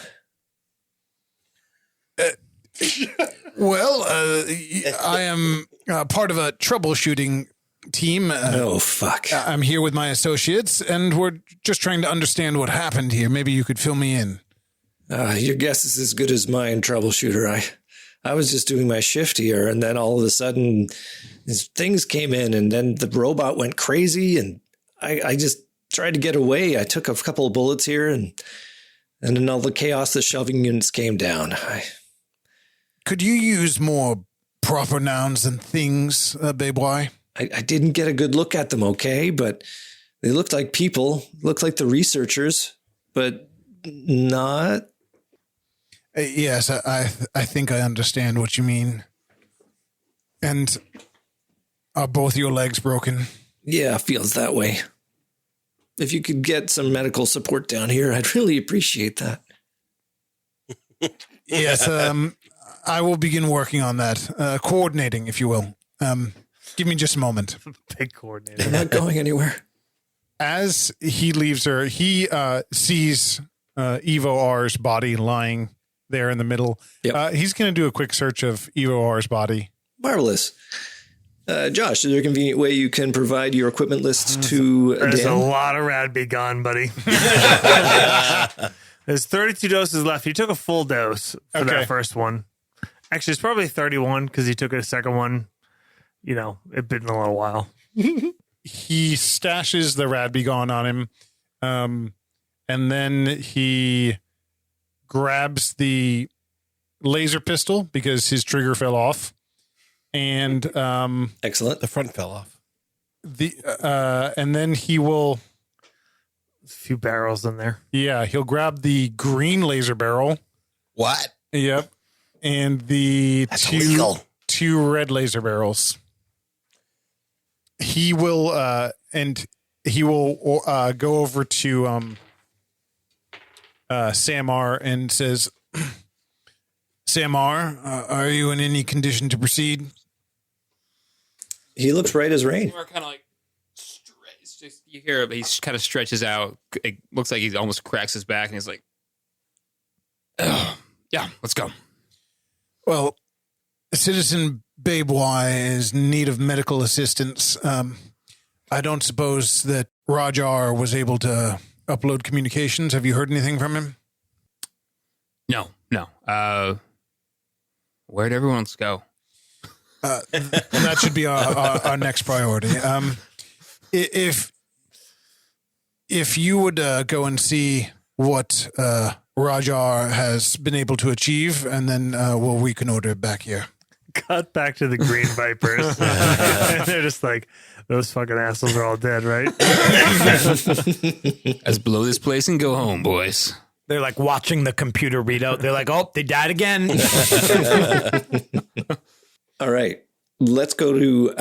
Well, I am part of a troubleshooting team. Oh, fuck. I'm here with my associates, and we're just trying to understand what happened here. Maybe you could fill me in. Your guess is as good as mine, Troubleshooter. I was just doing my shift here, and then all of a sudden, these things came in, and then the robot went crazy, and I just tried to get away. I took a couple of bullets here, and in all the chaos, the shelving units came down. Could you use more proper nouns than things, Babe Y? I didn't get a good look at them, okay? But they looked like people, looked like the researchers, but not. Yes, I think I understand what you mean. And are both your legs broken? Yeah, feels that way. If you could get some medical support down here, I'd really appreciate that. Yes, I will begin working on that. Coordinating, if you will. Give me just a moment. Big coordinator. I'm not going anywhere. As he leaves her, he sees Evo R's body lying there in the middle. Yep. He's going to do a quick search of Evo R's body. Marvelous. Josh, is there a convenient way you can provide your equipment list to There's Dan? a lot of rad be gone, buddy. There's 32 doses left. He took a full dose for that first one. Actually, it's probably 31 because he took a second one. You know, it'd been a little while. he stashes the Radbegon on him, and then he grabs the laser pistol because his trigger fell off, and Excellent. The front fell off. and then he will. A few barrels in there. Yeah, he'll grab the green laser barrel. What? Yep. And the That's illegal. two red laser barrels. He will go over to Samar and says, Samar, are you in any condition to proceed? He looks right as rain. More kind of like it's just you hear him. He kind of stretches out. It looks like he almost cracks his back, and he's like, "Oh, yeah, let's go." Well, Citizen Baboy is in need of medical assistance. I don't suppose that Rajar was able to upload communications. Have you heard anything from him? No. Where'd everyone else go? That should be our next priority. If you would go and see what Rajar has been able to achieve, and then we'll reconnoiter back here. Cut back to the Green Vipers. And they're just like, those fucking assholes are all dead, right? Let's blow this place and go home, boys. They're like watching the computer readout. They're like, oh, they died again. All right. Let's go to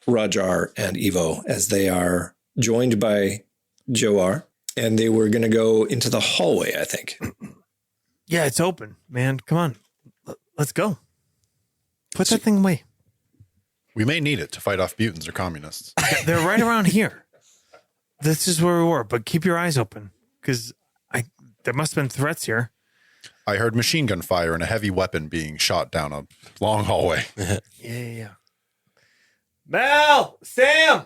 Rajar and Evo as they are joined by Joar, and they were going to go into the hallway, I think. Yeah, it's open, man. Come on. Let's go. Put that thing away. We may need it to fight off mutants or communists. They're right around here. This is where we were, but keep your eyes open because there must have been threats here. I heard machine gun fire and a heavy weapon being shot down a long hallway. Yeah. Mel! Sam!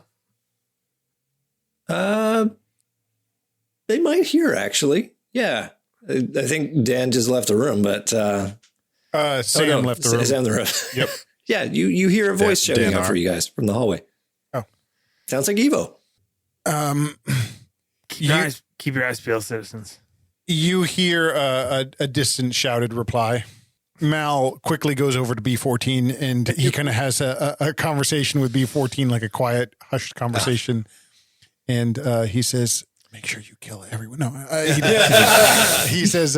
They might hear, actually. Yeah. I think Dan just left the room, but... Sam left the room. Sam the room. Yep. Yeah, you hear a voice shouting Dan out for you guys from the hallway. Oh. Sounds like Evo. Keep your eyes peeled, citizens. You hear a distant shouted reply. Mal quickly goes over to B14 and he kind of has a conversation with B14, like a quiet, hushed conversation. And he says, make sure you kill everyone. No, he says,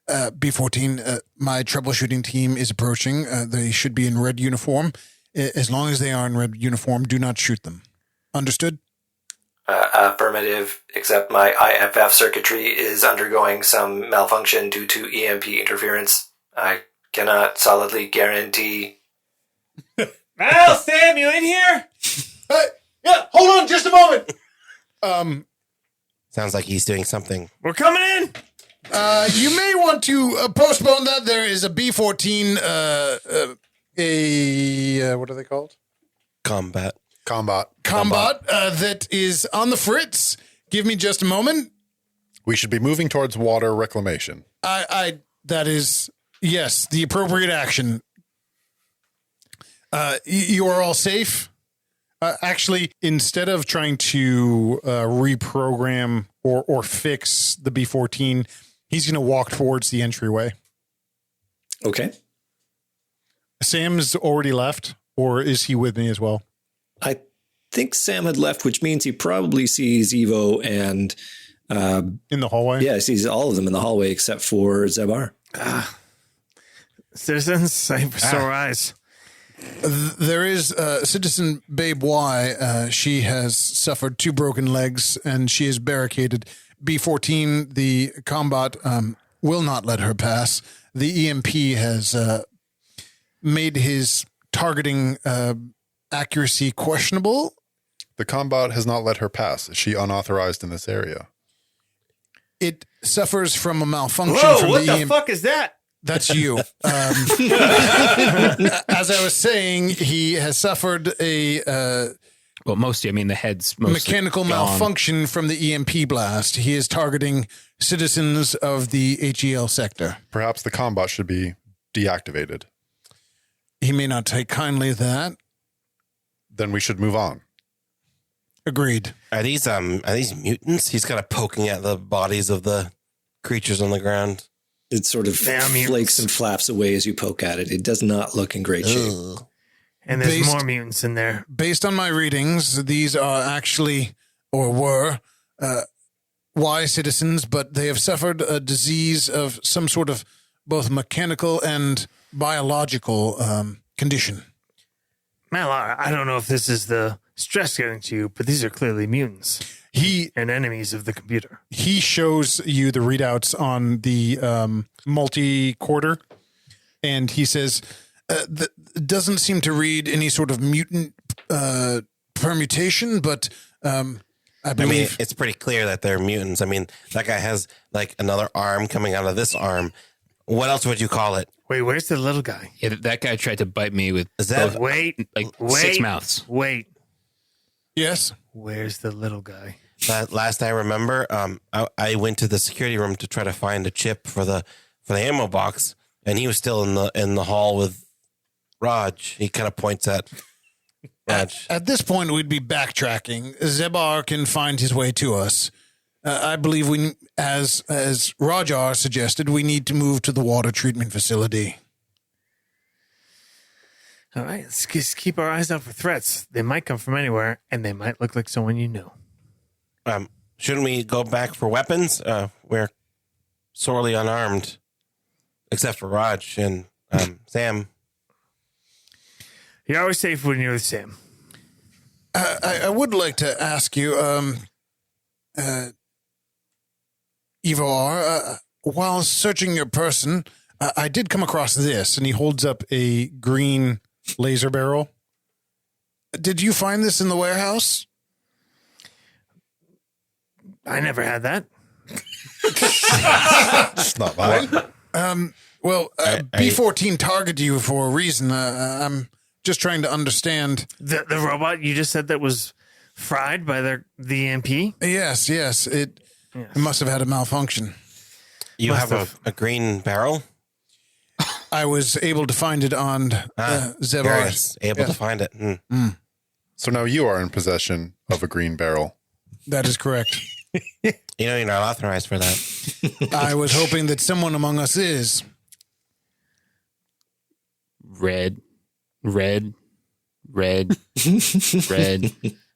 B14, my troubleshooting team is approaching. They should be in red uniform. As long as they are in red uniform, do not shoot them. Understood? Affirmative, except my IFF circuitry is undergoing some malfunction due to EMP interference. I cannot solidly guarantee... Mal, Sam, you in here? Yeah, hold on just a moment. Sounds like he's doing something. We're coming in. You may want to postpone that. There is a B14, what are they called? Combat that is on the fritz. Give me just a moment. We should be moving towards water reclamation. That is, yes, the appropriate action. You are all safe. Actually, instead of trying to reprogram or fix the B14, he's going to walk towards the entryway. Okay. Sam's already left, or is he with me as well? I think Sam had left, which means he probably sees Evo and... in the hallway? Yeah, he sees all of them in the hallway except for Zebar. Citizens, sore eyes. There is Citizen Babe Y. She has suffered 2 broken legs, and she is barricaded. B14, the combat, will not let her pass. The EMP has made his targeting accuracy questionable. The combat has not let her pass. Is she unauthorized in this area? It suffers from a malfunction Whoa, from what the EMP. fuck is that? That's you. As I was saying, he has suffered a Well, mostly, I mean, the head's mostly mechanical gone. malfunction from the EMP blast. He is targeting citizens of the HEL sector. Perhaps the combat should be deactivated. He may not take kindly to that. Then we should move on. Agreed. Are these mutants? He's kind of poking at the bodies of the creatures on the ground. It sort of flakes and flaps away as you poke at it. It does not look in great shape. And there's more mutants in there. Based on my readings, these are actually, or were, wise citizens, but they have suffered a disease of some sort of both mechanical and biological condition. Malar, I don't know if this is the stress getting to you, but these are clearly mutants. And enemies of the computer. He shows you the readouts on the multi-quarter, and he says, doesn't seem to read any sort of mutant permutation, but I believe... it's pretty clear that they're mutants. I mean, that guy has like another arm coming out of this arm. What else would you call it? Wait, where's the little guy? Yeah, that guy tried to bite me with wait, 6 mouths. Wait. Yes? Where's the little guy? Last I remember, I went to the security room to try to find a chip for the ammo box, and he was still in the hall with Raj. He kind of points at Raj. At this point, we'd be backtracking. Zebar can find his way to us. I believe we, as Rajar suggested, we need to move to the water treatment facility. All right, let's just keep our eyes out for threats. They might come from anywhere, and they might look like someone you know. Shouldn't we go back for weapons? We're sorely unarmed, except for Raj and Sam. You're always safe when you're with Sam. I would like to ask you, Evo, while searching your person, I did come across this, and he holds up a green laser barrel. Did you find this in the warehouse? I never had that. It's not mine. Well, B-14 targeted you for a reason. I'm just trying to understand. The robot you just said that was fried by the EMP? Yes. It must have had a malfunction. You have a green barrel? I was able to find it on Zebar. Able to find it. So now you are in possession of a green barrel. That is correct. You're not authorized for that. I was hoping that someone among us is. Red.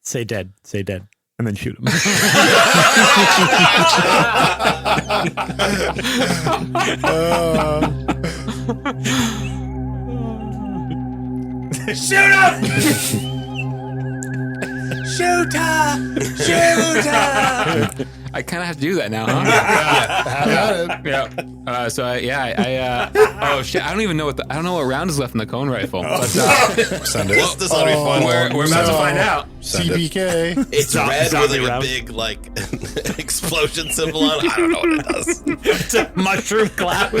Say dead. And then shoot him. Shoot him! Shoot her! I kind of have to do that now, huh? Yeah. Oh shit! I don't even know I don't know what round is left in the cone rifle. But, Send it. This ought to be fun. We're about to find out. CBK. It's red with like a big explosion symbol on it. I don't know what it does. It's a mushroom cloud.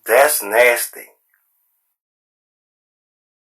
That's nasty.